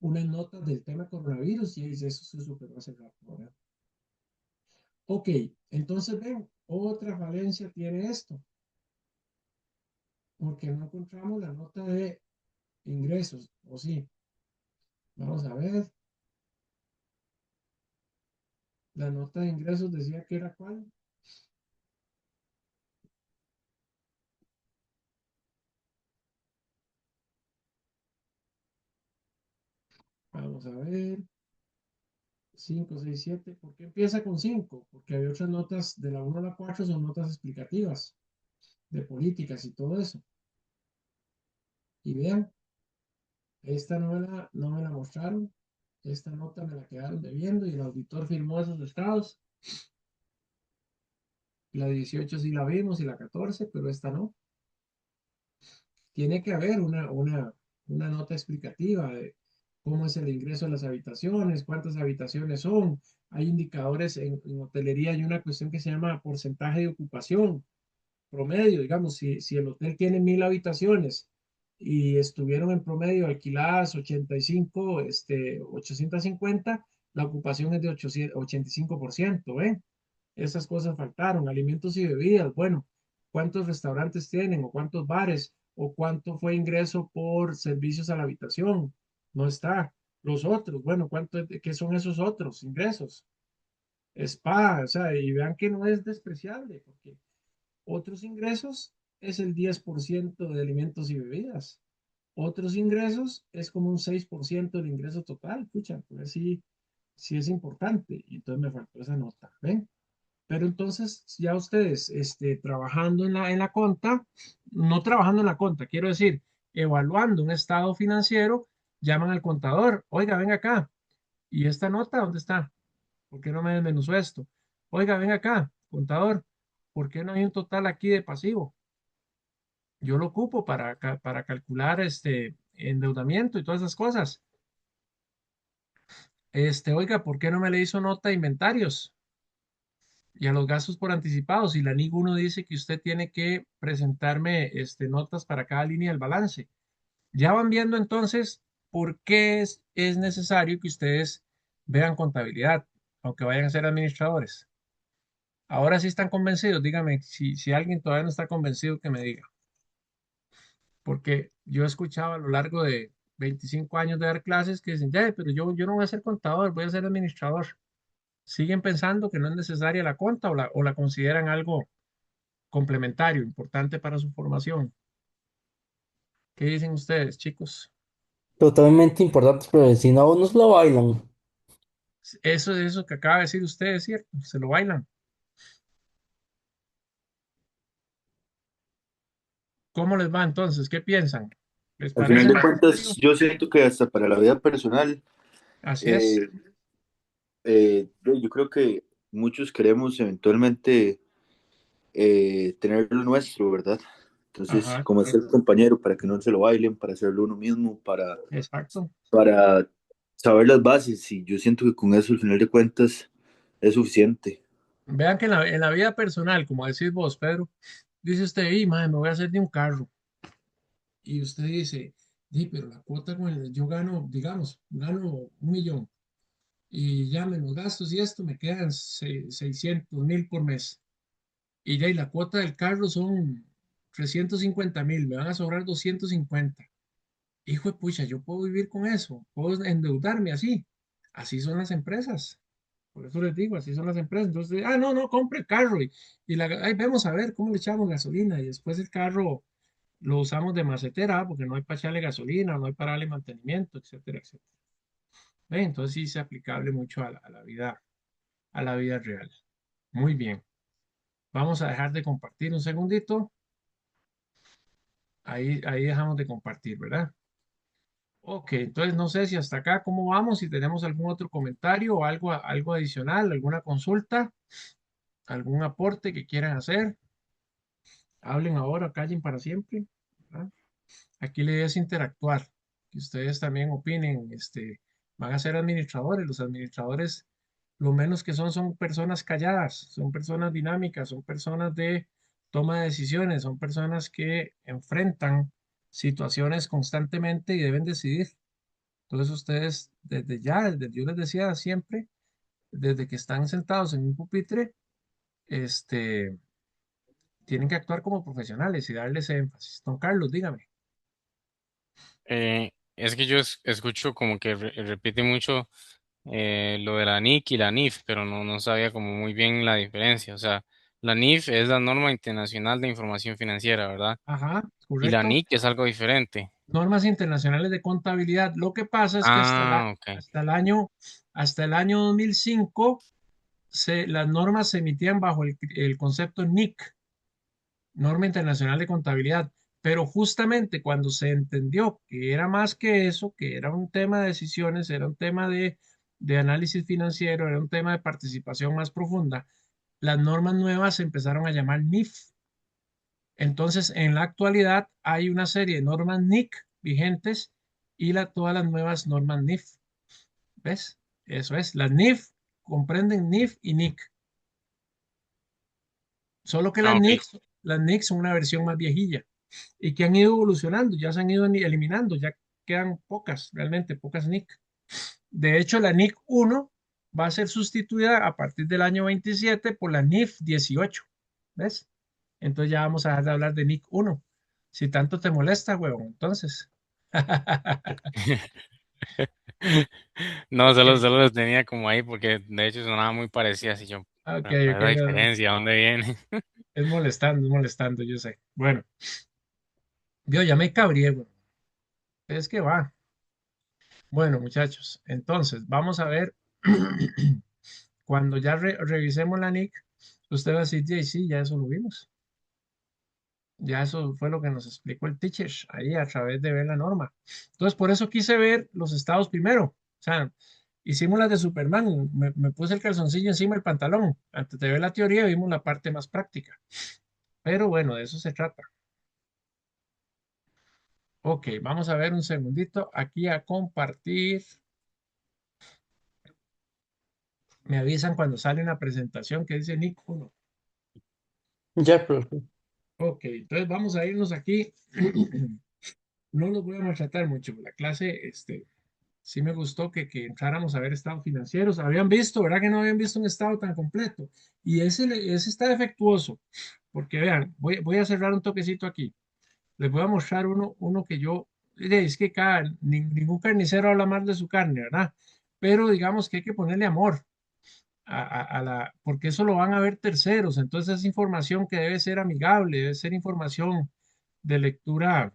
unas notas del tema coronavirus y ahí dice, eso se superó hace rato, ¿verdad? Ok, entonces ven, otra falencia tiene esto, porque no encontramos la nota de ingresos, ¿o sí? Vamos a ver. La nota de ingresos decía que era ¿cuál? Vamos a ver. 5, 6, 7. ¿Por qué empieza con 5? Porque hay otras notas de la 1 a la 4 son notas explicativas de políticas y todo eso. Y vean, esta no me la mostraron. Esta nota me la quedaron debiendo y el auditor firmó esos estados. La 18 sí la vimos y la 14, pero esta no. Tiene que haber una nota explicativa de cómo es el ingreso a las habitaciones, cuántas habitaciones son. Hay indicadores en hotelería, hay una cuestión que se llama porcentaje de ocupación promedio, digamos, si el hotel tiene 1000 habitaciones y estuvieron en promedio alquiladas 85, 850, la ocupación es de 85%, ¿eh? Esas cosas faltaron, alimentos y bebidas, bueno, ¿cuántos restaurantes tienen o cuántos bares o cuánto fue ingreso por servicios a la habitación? No está. Los otros, bueno, ¿qué son esos otros ingresos? Spa, o sea, y vean que no es despreciable, porque otros ingresos es el 10% de alimentos y bebidas. Otros ingresos es como un 6% del ingreso total. Escucha, pues sí, sí es importante. Y entonces me faltó esa nota. ¿Ven? Pero entonces ya ustedes trabajando en la conta, no trabajando en la conta, quiero decir, evaluando un estado financiero, llaman al contador. Oiga, venga acá. ¿Y esta nota dónde está? ¿Por qué no me desmenuzó esto? Oiga, venga acá, contador. ¿Por qué no hay un total aquí de pasivo? Yo lo ocupo para calcular endeudamiento y todas esas cosas. Oiga, ¿por qué no me le hizo nota de inventarios y a los gastos por anticipado? Si la NIC 1 dice que usted tiene que presentarme notas para cada línea del balance. Ya van viendo entonces por qué es necesario que ustedes vean contabilidad, aunque vayan a ser administradores. Ahora sí están convencidos, dígame, si alguien todavía no está convencido, que me diga. Porque yo he escuchado a lo largo de 25 años de dar clases que dicen, ya, pero yo no voy a ser contador, voy a ser administrador. Siguen pensando que no es necesaria la conta o la consideran algo complementario, importante para su formación. ¿Qué dicen ustedes, chicos? Totalmente importante, pero si no, nos lo bailan. Eso que acaba de decir usted es cierto, se lo bailan. ¿Cómo les va entonces? ¿Qué piensan? ¿Les Al final parece de cuentas, necesario? yo siento que hasta para la vida personal, Así es. eh, yo creo que muchos queremos eventualmente tener lo nuestro, ¿verdad? Entonces, Ajá, como es el compañero, para que no se lo bailen, para hacerlo uno mismo, exacto. para saber las bases, y yo siento que con eso, al final de cuentas, es suficiente. Vean que en la vida personal, como decís vos, Pedro, dice usted, y madre, me voy a hacer de un carro. Y usted dice, di, pero la cuota yo gano, digamos, gano 1 millón y ya menos gastos y esto me quedan 600.000 por mes. Y ya, y la cuota del carro son 350.000, me van a sobrar 250. Hijo de pucha, yo puedo vivir con eso, puedo endeudarme así. Así son las empresas. Por eso les digo, así son las empresas. Entonces, no, no, compre el carro ahí vemos a ver cómo le echamos gasolina y después el carro lo usamos de macetera porque no hay para echarle gasolina, no hay para darle mantenimiento, etcétera, etcétera. Entonces sí es aplicable mucho a la vida real. Muy bien. Vamos a dejar de compartir un segundito. Ahí dejamos de compartir, ¿verdad? Ok, entonces no sé si hasta acá cómo vamos, si tenemos algún otro comentario o algo adicional, alguna consulta, algún aporte que quieran hacer. Hablen ahora, callen para siempre, ¿verdad? Aquí la idea es interactuar, que ustedes también opinen, van a ser administradores. Los administradores, lo menos que son personas calladas, son personas dinámicas, son personas de toma de decisiones, son personas que enfrentan situaciones constantemente y deben decidir. Entonces ustedes, desde ya, yo les decía siempre, desde que están sentados en un pupitre, este, tienen que actuar como profesionales y darles énfasis. Don Carlos, dígame. Es que yo escucho como que repite mucho lo de la NIC y la NIF, pero no sabía como muy bien la diferencia. O sea, la NIF es la Norma Internacional de Información Financiera, ¿verdad? Ajá, Y la correcto. NIC es algo diferente. Normas internacionales de contabilidad. Lo que pasa es que hasta, la- Ah, ok. hasta el año, hasta el año 2005 las normas se emitían bajo el concepto NIC, Norma Internacional de Contabilidad, Pero justamente cuando se entendió que era más que eso, que era un tema de decisiones, era un tema de análisis financiero, era un tema de participación más profunda, las normas nuevas se empezaron a llamar NIF. Entonces, en la actualidad hay una serie de normas NIC vigentes y todas las nuevas normas NIF. ¿Ves? Eso es. Las NIF comprenden NIF y NIC. Solo que Ah, ok. las NIC son una versión más viejilla y que han ido evolucionando, ya se han ido eliminando, ya quedan pocas, realmente pocas NIC. De hecho, la NIC 1 va a ser sustituida a partir del año 27 por la NIF 18. ¿Ves? Entonces ya vamos a dejar de hablar de NIC 1. Si tanto te molesta, huevón, entonces. No, Ok, solo los tenía como ahí porque de hecho sonaba muy parecida, así yo, ok, pero ¿cuál ok, es la no, no, diferencia? ¿Dónde viene? es molestando, yo sé. Bueno, yo ya me cabrié, huevón. Es que va. Bueno, muchachos, entonces vamos a ver. Cuando ya revisemos la NIC, usted va a decir, "Jay, sí, ya eso lo vimos. Ya eso fue lo que nos explicó el teacher ahí a través de ver la norma. Entonces, por eso quise ver los estados primero. O sea, hicimos las de Superman, me puse el calzoncillo encima del pantalón. Antes de ver la teoría, vimos la parte más práctica. Pero bueno, de eso se trata. Ok, vamos a ver un segundito aquí a compartir. Me avisan cuando sale una presentación que dice NIC 1. Ya, profe. Ok, entonces vamos a irnos aquí. No los voy a maltratar mucho. La clase, sí me gustó que entráramos a ver estados financieros. Habían visto, ¿verdad? Que no habían visto un estado tan completo. Y ese está defectuoso. Porque vean, voy a cerrar un toquecito aquí. Les voy a mostrar uno que yo, es que ningún carnicero habla mal de su carne, ¿verdad? Pero digamos que hay que ponerle amor porque eso lo van a ver terceros. Entonces es información que debe ser amigable, debe ser información de lectura,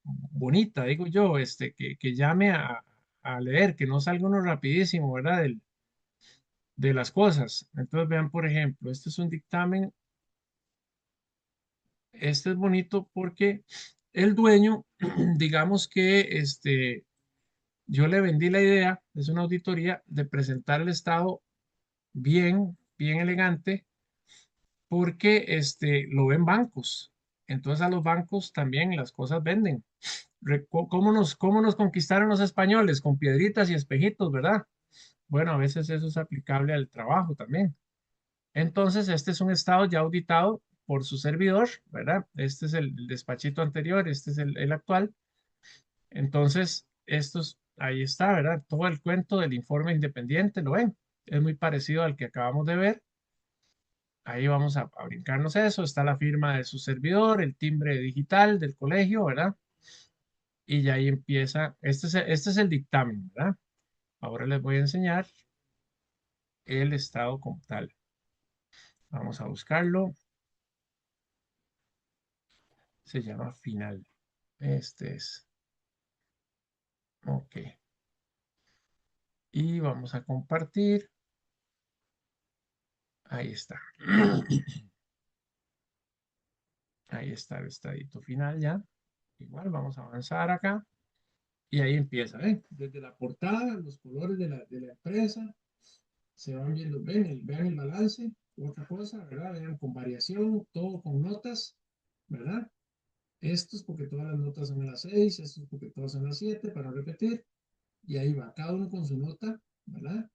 bonita, digo yo, que llame a leer, que no salga uno rapidísimo, ¿verdad? De las cosas. Entonces vean, por ejemplo, este es un dictamen, este es bonito porque el dueño, digamos que yo le vendí la idea, es una auditoría, de presentar el estado bien, bien elegante, porque lo ven bancos. Entonces a los bancos también las cosas venden. ¿Cómo nos conquistaron los españoles? Con piedritas y espejitos, ¿verdad? Bueno, a veces eso es aplicable al trabajo también. Entonces, este es un estado ya auditado por su servidor, ¿verdad? Este es el despachito anterior, este es el actual. Entonces, ahí está, ¿verdad? Todo el cuento del informe independiente, ¿lo ven? Es muy parecido al que acabamos de ver. Ahí vamos a brincarnos eso. Está la firma de su servidor, el timbre digital del colegio, ¿verdad? Y ya ahí empieza, este es el dictamen, ¿verdad? Ahora les voy a enseñar el estado como tal. Vamos a buscarlo. Se llama final. Este es. Ok. Y vamos a compartir. Ahí está. Ahí está el estadito final ya. Igual vamos a avanzar acá. Y ahí empieza, ¿ven? Desde la portada, los colores de la empresa, se van viendo, vean el balance, otra cosa, ¿verdad? Vean con variación, todo con notas, ¿verdad? Estos porque todas las notas son a las 6, estos porque todas son a las 7, para no repetir. Y ahí va, cada uno con su nota, ¿verdad?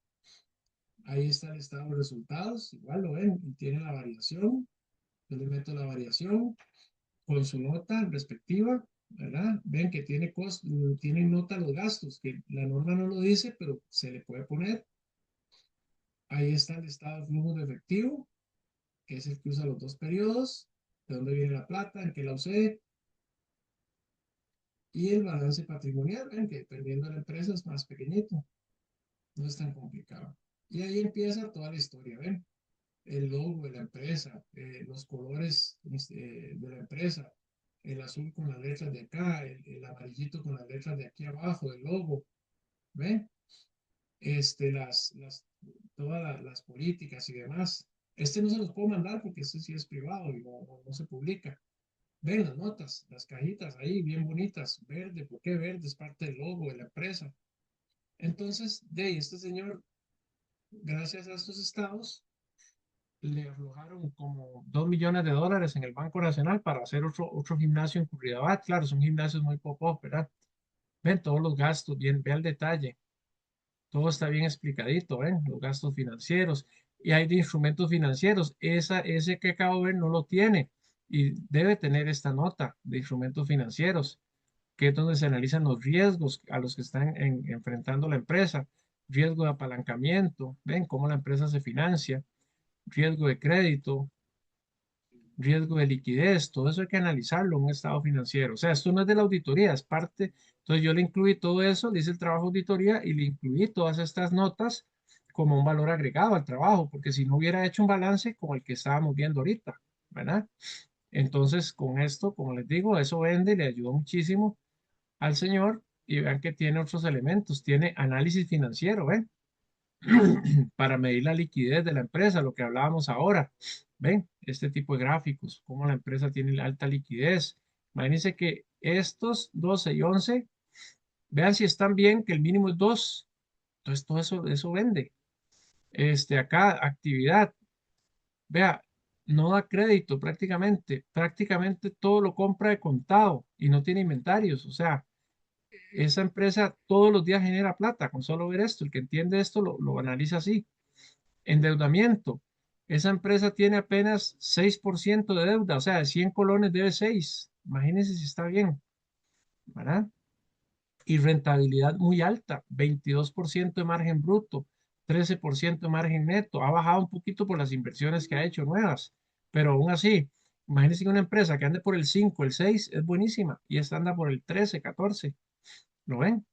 Ahí está el estado de resultados, igual lo ven, y tiene la variación. Yo le meto la variación con su nota respectiva, ¿verdad? Ven que tienen nota los gastos, que la norma no lo dice, pero se le puede poner. Ahí está el estado de flujo de efectivo, que es el que usa los dos periodos, de dónde viene la plata, en qué la usé, y el balance patrimonial, ven que dependiendo de la empresa es más pequeñito, no es tan complicado. Y ahí empieza toda la historia, ven, el logo de la empresa, los colores de la empresa, el azul con las letras de acá, el amarillito con las letras de aquí abajo, el logo, ¿ven? Todas las políticas y demás. Este no se los puedo mandar porque este sí es privado y no se publica. Ven las notas, las cajitas ahí bien bonitas, verde, ¿por qué verde? Es parte del logo de la empresa. Entonces, este señor, gracias a estos estados, le aflojaron como $2 millones en el Banco Nacional para hacer otro gimnasio en Curridabat. Claro, son gimnasios muy pop-up, ¿verdad? Ven todos los gastos, bien, ve al detalle. Todo está bien explicadito, ven, los gastos financieros. Y hay de instrumentos financieros. Ese que acabo de ver no lo tiene y debe tener esta nota de instrumentos financieros, que es donde se analizan los riesgos a los que están enfrentando la empresa. Riesgo de apalancamiento, ven cómo la empresa se financia, riesgo de crédito, riesgo de liquidez, todo eso hay que analizarlo en un estado financiero. O sea, esto no es de la auditoría, es parte. Entonces yo le incluí todo eso, le hice el trabajo de auditoría y le incluí todas estas notas como un valor agregado al trabajo, porque si no hubiera hecho un balance como el que estábamos viendo ahorita, ¿verdad? Entonces, con esto, como les digo, eso vende y le ayudó muchísimo al señor y vean que tiene otros elementos, tiene análisis financiero, ¿ven? Para medir la liquidez de la empresa, lo que hablábamos ahora. ¿Ven? Este tipo de gráficos, cómo la empresa tiene alta liquidez. Imagínense que estos 12 y 11 vean si están bien, que el mínimo es 2. Entonces, todo eso vende. Acá, actividad, vea, no da crédito prácticamente. Prácticamente todo lo compra de contado y no tiene inventarios. O sea, esa empresa todos los días genera plata con solo ver esto. El que entiende esto lo analiza así. Endeudamiento. Esa empresa tiene apenas 6% de deuda, o sea, de 100 colones debe 6. Imagínense si está bien, ¿verdad? Y rentabilidad muy alta, 22% de margen bruto, 13% de margen neto. Ha bajado un poquito por las inversiones que ha hecho nuevas, pero aún así, imagínense que una empresa que ande por el 5, el 6 es buenísima y esta anda por el 13, 14. ¿Lo ven?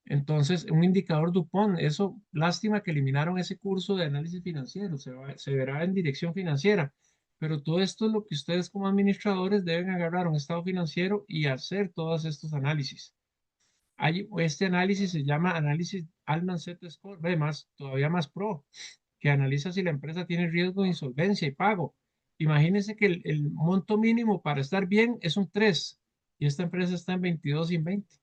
Entonces, un indicador DuPont, eso, lástima que eliminaron ese curso de análisis financiero, se verá en dirección financiera, pero todo esto es lo que ustedes como administradores deben agarrar un estado financiero y hacer todos estos análisis. Este análisis se llama análisis Altman Z-Score, ve más, todavía más pro, que analiza si la empresa tiene riesgo de insolvencia y pago. Imagínense que el monto mínimo para estar bien es un 3 y esta empresa está en 22 y en 20.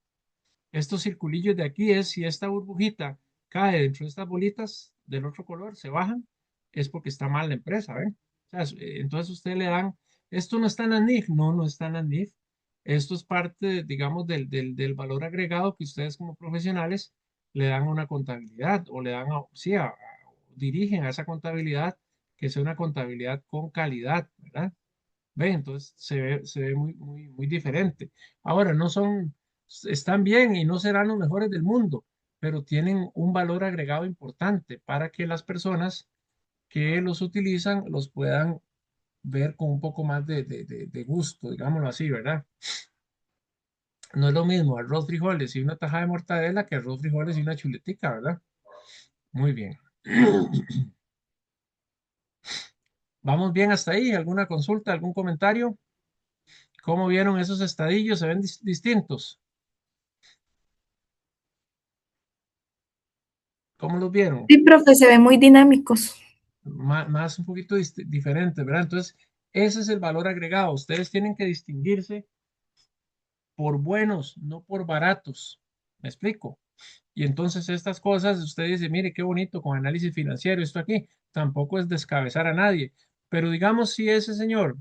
Estos circulillos de aquí es si esta burbujita cae dentro de estas bolitas del otro color, se bajan, es porque está mal la empresa, ¿ven? O sea, entonces ustedes le dan, esto no está en la NIF, no está en la NIF. Esto es parte, digamos, del valor agregado que ustedes como profesionales le dan a una contabilidad o le dan, sí, dirigen a esa contabilidad que sea una contabilidad con calidad, ¿verdad? ¿Ve? Entonces se ve muy diferente. Ahora, están bien y no serán los mejores del mundo, pero tienen un valor agregado importante para que las personas que los utilizan los puedan ver con un poco más de gusto, digámoslo así, ¿verdad? No es lo mismo arroz, frijoles y una tajada de mortadela que arroz, frijoles y una chuletica, ¿verdad? Muy bien. ¿Vamos bien hasta ahí? ¿Alguna consulta, algún comentario? ¿Cómo vieron esos estadillos? ¿Se ven distintos? ¿Cómo los vieron? Sí, profe, se ven muy dinámicos. Más un poquito diferente, ¿verdad? Entonces, ese es el valor agregado. Ustedes tienen que distinguirse por buenos, no por baratos. ¿Me explico? Y entonces estas cosas, usted dice, mire, qué bonito con análisis financiero, esto aquí, tampoco es descabezar a nadie. Pero digamos, si ese señor,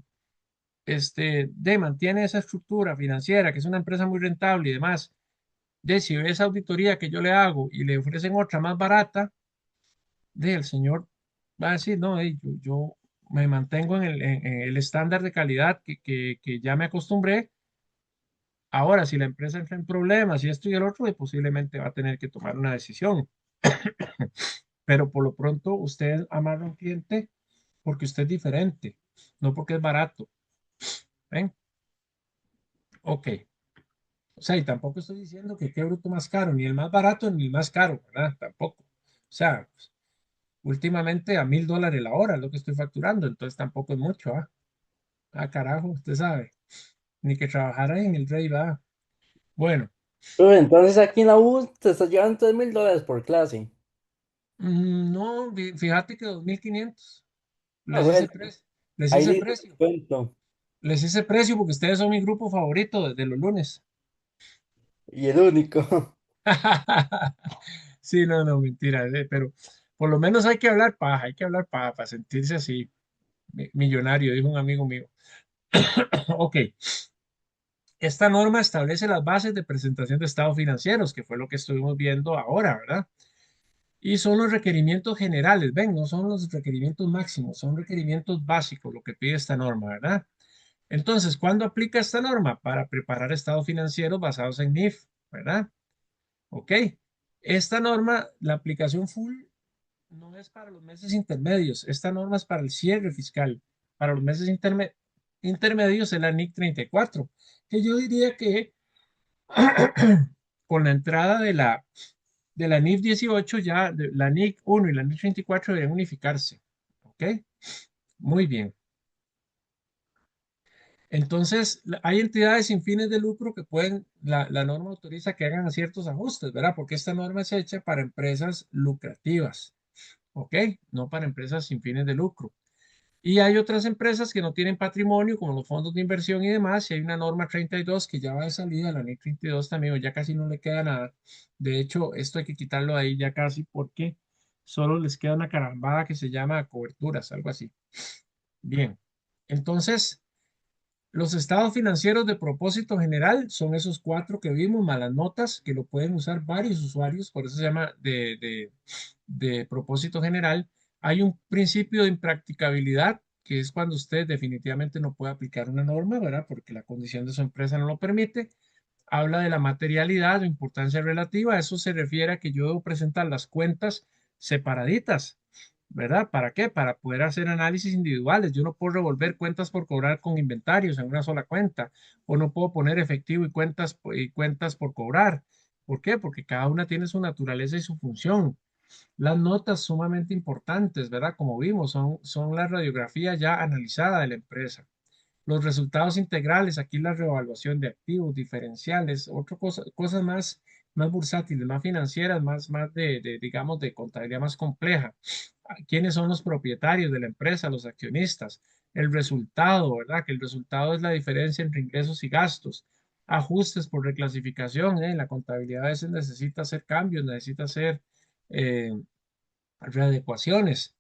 mantiene esa estructura financiera, que es una empresa muy rentable y demás, si ve esa auditoría que yo le hago y le ofrecen otra más barata, el señor va a decir, no, yo me mantengo en el estándar de calidad que ya me acostumbré. Ahora, si la empresa entra en problemas y esto y el otro, pues posiblemente va a tener que tomar una decisión. Pero por lo pronto, usted amarra a un cliente porque usted es diferente, no porque es barato. ¿Ven? Ok. O sea, y tampoco estoy diciendo que qué bruto más caro, ni el más barato ni el más caro, ¿verdad? Tampoco. O sea, últimamente a $1,000 la hora es lo que estoy facturando, entonces tampoco es mucho, ¿ah? Ah, carajo, usted sabe. Ni que trabajara en el Rey, va. Bueno, Pero entonces aquí en la U te estás llevando $3,000 por clase. no, fíjate que 2.500. Ah, Les hice bueno, precio. Les ahí hice le precio. cuento. Les hice precio porque ustedes son mi grupo favorito desde los lunes. Y el único. Sí, no, no, mentira. Pero por lo menos hay que hablar paja para sentirse así, millonario, dijo un amigo mío. Ok, esta norma establece las bases de presentación de estados financieros, que fue lo que estuvimos viendo ahora, ¿verdad? Y son los requerimientos generales, ven, no son los requerimientos máximos, son requerimientos básicos, lo que pide esta norma, ¿verdad? Entonces, ¿cuándo aplica esta norma? Para preparar estados financieros basados en NIF, ¿verdad? Ok. Esta norma, la aplicación full no es para los meses intermedios. Esta norma es para el cierre fiscal. Para los meses intermedios es la NIC 34, que yo diría que con la entrada de la NIF 18 ya la NIC 1 y la NIC 34 deberían unificarse. ¿Ok? Muy bien. Entonces, hay entidades sin fines de lucro que pueden, la norma autoriza que hagan ciertos ajustes, ¿verdad? Porque esta norma es hecha para empresas lucrativas, ¿ok? No para empresas sin fines de lucro. Y hay otras empresas que no tienen patrimonio, como los fondos de inversión y demás, y hay una norma 32 que ya va de salida, la NIC 32 también, o ya casi no le queda nada. De hecho, esto hay que quitarlo de ahí ya casi porque solo les queda una carambada que se llama coberturas, algo así. Bien, entonces... Los estados financieros de propósito general son esos cuatro que vimos, más las notas, que lo pueden usar varios usuarios, por eso se llama de propósito general. Hay un principio de impracticabilidad, que es cuando usted definitivamente no puede aplicar una norma, ¿verdad? Porque la condición de su empresa no lo permite. Habla de la materialidad o importancia relativa. Eso se refiere a que yo debo presentar las cuentas separaditas, ¿verdad? ¿Para qué? Para poder hacer análisis individuales. Yo no puedo revolver cuentas por cobrar con inventarios en una sola cuenta, o no puedo poner efectivo y cuentas por cobrar. ¿Por qué? Porque cada una tiene su naturaleza y su función. Las notas sumamente importantes, ¿verdad? Como vimos, son la radiografía ya analizada de la empresa. Los resultados integrales, aquí la revaluación de activos, diferenciales, otra cosa, cosas más bursátiles, más financieras, más digamos, de contabilidad más compleja. ¿Quiénes son los propietarios de la empresa, los accionistas? El resultado, ¿verdad? Que el resultado es la diferencia entre ingresos y gastos. Ajustes por reclasificación, ¿eh? La contabilidad a veces necesita hacer cambios, necesita hacer eh, readecuaciones.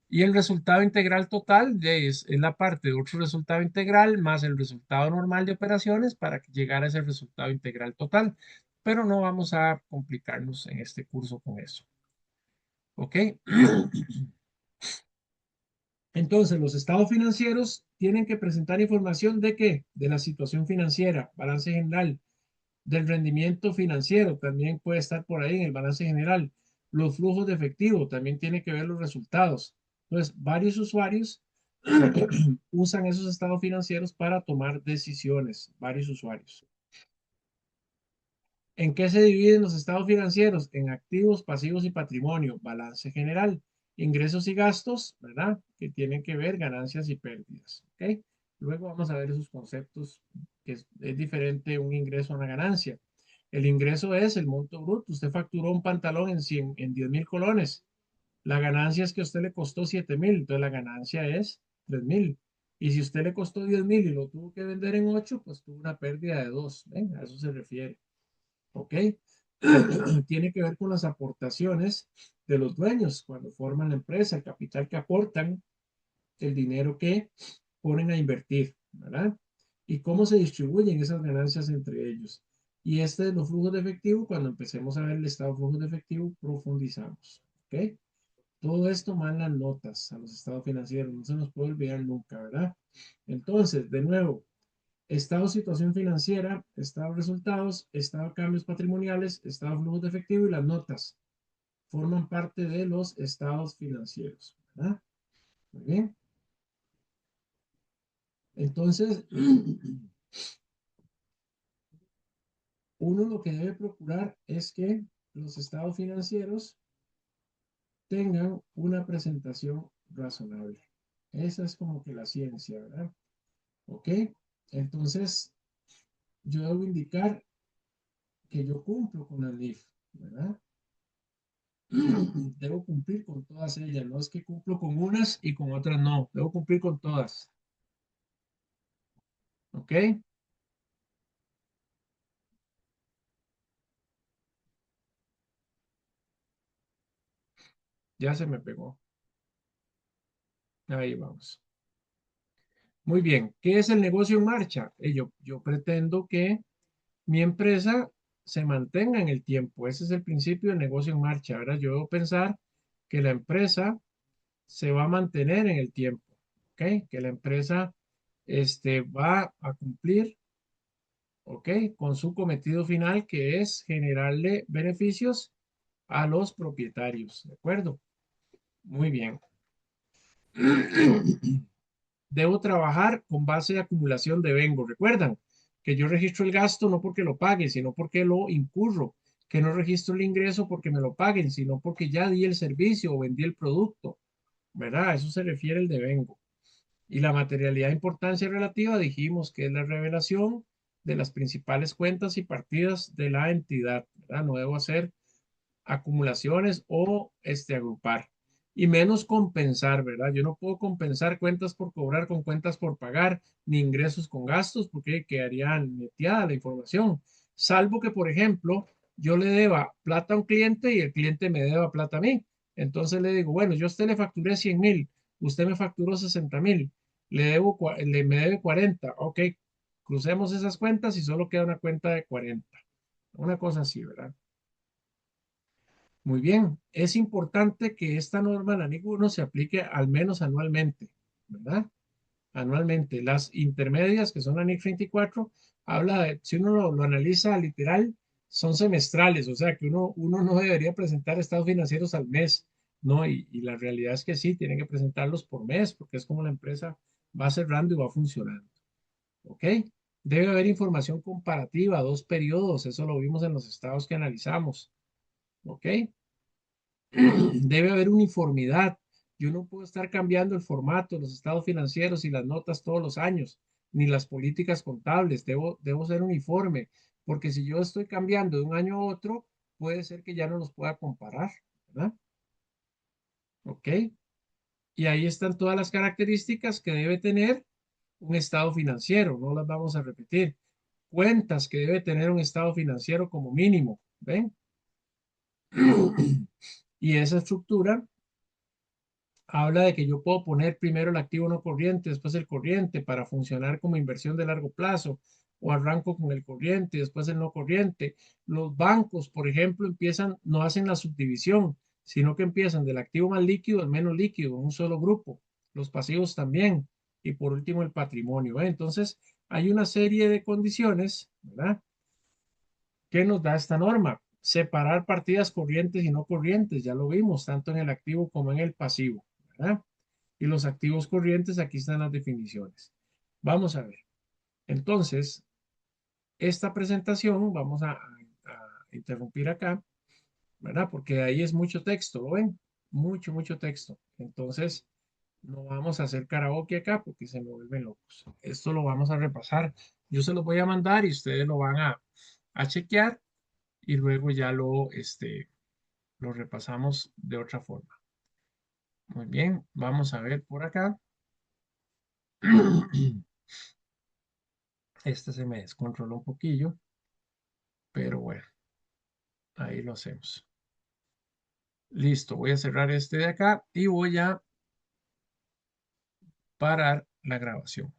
Y el resultado integral total es la parte de otro resultado integral más el resultado normal de operaciones para llegar a ese resultado integral total. Pero no vamos a complicarnos en este curso con eso. ¿Ok? Entonces, los estados financieros tienen que presentar información de qué? De la situación financiera, balance general, del rendimiento financiero, también puede estar por ahí en el balance general. Los flujos de efectivo, también tiene que ver los resultados. Entonces, varios usuarios usan esos estados financieros para tomar decisiones, varios usuarios. ¿En qué se dividen los estados financieros? En activos, pasivos y patrimonio, balance general, ingresos y gastos, ¿verdad? Que tienen que ver ganancias y pérdidas, ¿ok? Luego vamos a ver esos conceptos, que es diferente un ingreso a una ganancia. El ingreso es el monto bruto. Usted facturó un pantalón en 10.000 colones. La ganancia es que a usted le costó 7.000, entonces la ganancia es 3.000. Y si usted le costó 10.000 y lo tuvo que vender en 8, pues tuvo una pérdida de 2. ¿Ven? A eso se refiere. ¿Ok? Tiene que ver con las aportaciones de los dueños cuando forman la empresa, el capital que aportan, el dinero que ponen a invertir, ¿verdad? Y cómo se distribuyen esas ganancias entre ellos. Y este de los flujos de efectivo, cuando empecemos a ver el estado de flujos de efectivo, profundizamos, ¿ok? Todo esto mandan notas a los estados financieros, no se nos puede olvidar nunca, ¿verdad? Entonces, de nuevo, estado situación financiera, estado resultados, estado cambios patrimoniales, estado flujos de efectivo y las notas forman parte de los estados financieros, ¿verdad? Muy bien. Entonces, uno lo que debe procurar es que los estados financieros tengan una presentación razonable. Esa es como que la ciencia, ¿verdad? ¿Ok? Entonces, yo debo indicar que yo cumplo con la NIF, ¿verdad? Debo cumplir con todas ellas. No es que cumplo con unas y con otras no. Debo cumplir con todas. ¿Ok? Ya se me pegó. Ahí vamos. Muy bien. ¿Qué es el negocio en marcha? Yo pretendo que mi empresa se mantenga en el tiempo. Ese es el principio del negocio en marcha. Ahora yo debo pensar que la empresa se va a mantener en el tiempo. ¿Ok? Que la empresa va a cumplir, ¿ok? Con su cometido final, que es generarle beneficios a los propietarios. ¿De acuerdo? Muy bien. Debo trabajar con base de acumulación de vengo. Recuerdan que yo registro el gasto no porque lo pague, sino porque lo incurro. Que no registro el ingreso porque me lo paguen, sino porque ya di el servicio o vendí el producto. ¿Verdad? A eso se refiere el devengo. Y la materialidad de importancia relativa dijimos que es la revelación de las principales cuentas y partidas de la entidad. ¿Verdad? No debo hacer acumulaciones o agrupar. Y menos compensar, ¿verdad? Yo no puedo compensar cuentas por cobrar con cuentas por pagar, ni ingresos con gastos, porque quedaría neteada la información. Salvo que, por ejemplo, yo le deba plata a un cliente y el cliente me deba plata a mí. Entonces le digo, bueno, yo a usted le facturé 100.000, usted me facturó 60.000, me debe 40. Ok, crucemos esas cuentas y solo queda una cuenta de 40. Una cosa así, ¿verdad? Muy bien, es importante que esta norma, la NIC 1, se aplique al menos anualmente, ¿verdad? Anualmente. Las intermedias, que son la NIC 24, habla de, si uno lo analiza literal, son semestrales, o sea que uno no debería presentar estados financieros al mes, ¿no? Y la realidad es que sí, tienen que presentarlos por mes, porque es como la empresa va cerrando y va funcionando, ¿ok? Debe haber información comparativa, 2 periodos, eso lo vimos en los estados que analizamos, ¿ok? Debe haber uniformidad. Yo no puedo estar cambiando el formato, los estados financieros y las notas todos los años, ni las políticas contables. Debo ser uniforme, porque si yo estoy cambiando de un año a otro, puede ser que ya no los pueda comparar, ¿verdad? ¿Ok? Y ahí están todas las características que debe tener un estado financiero. No las vamos a repetir. Cuentas que debe tener un estado financiero como mínimo. ¿Ven? Y esa estructura habla de que yo puedo poner primero el activo no corriente, después el corriente para funcionar como inversión de largo plazo, o arranco con el corriente, después el no corriente. Los bancos, por ejemplo, no hacen la subdivisión, sino que empiezan del activo más líquido al menos líquido, en un solo grupo. Los pasivos también. Y por último, el patrimonio. Entonces, hay una serie de condiciones, ¿verdad? ¿Qué nos da esta norma? Separar partidas corrientes y no corrientes, ya lo vimos, tanto en el activo como en el pasivo, ¿verdad? Y los activos corrientes, aquí están las definiciones. Vamos a ver. Entonces, esta presentación vamos a interrumpir acá, ¿verdad? Porque ahí es mucho texto, ¿lo ven? Mucho, mucho texto. Entonces, no vamos a hacer karaoke acá porque se me vuelven locos. Esto lo vamos a repasar. Yo se lo voy a mandar y ustedes lo van a chequear y luego ya lo repasamos de otra forma. Muy bien, vamos a ver por acá. Este se me descontroló un poquillo, pero bueno, ahí lo hacemos. Listo, voy a cerrar este de acá y voy a parar la grabación.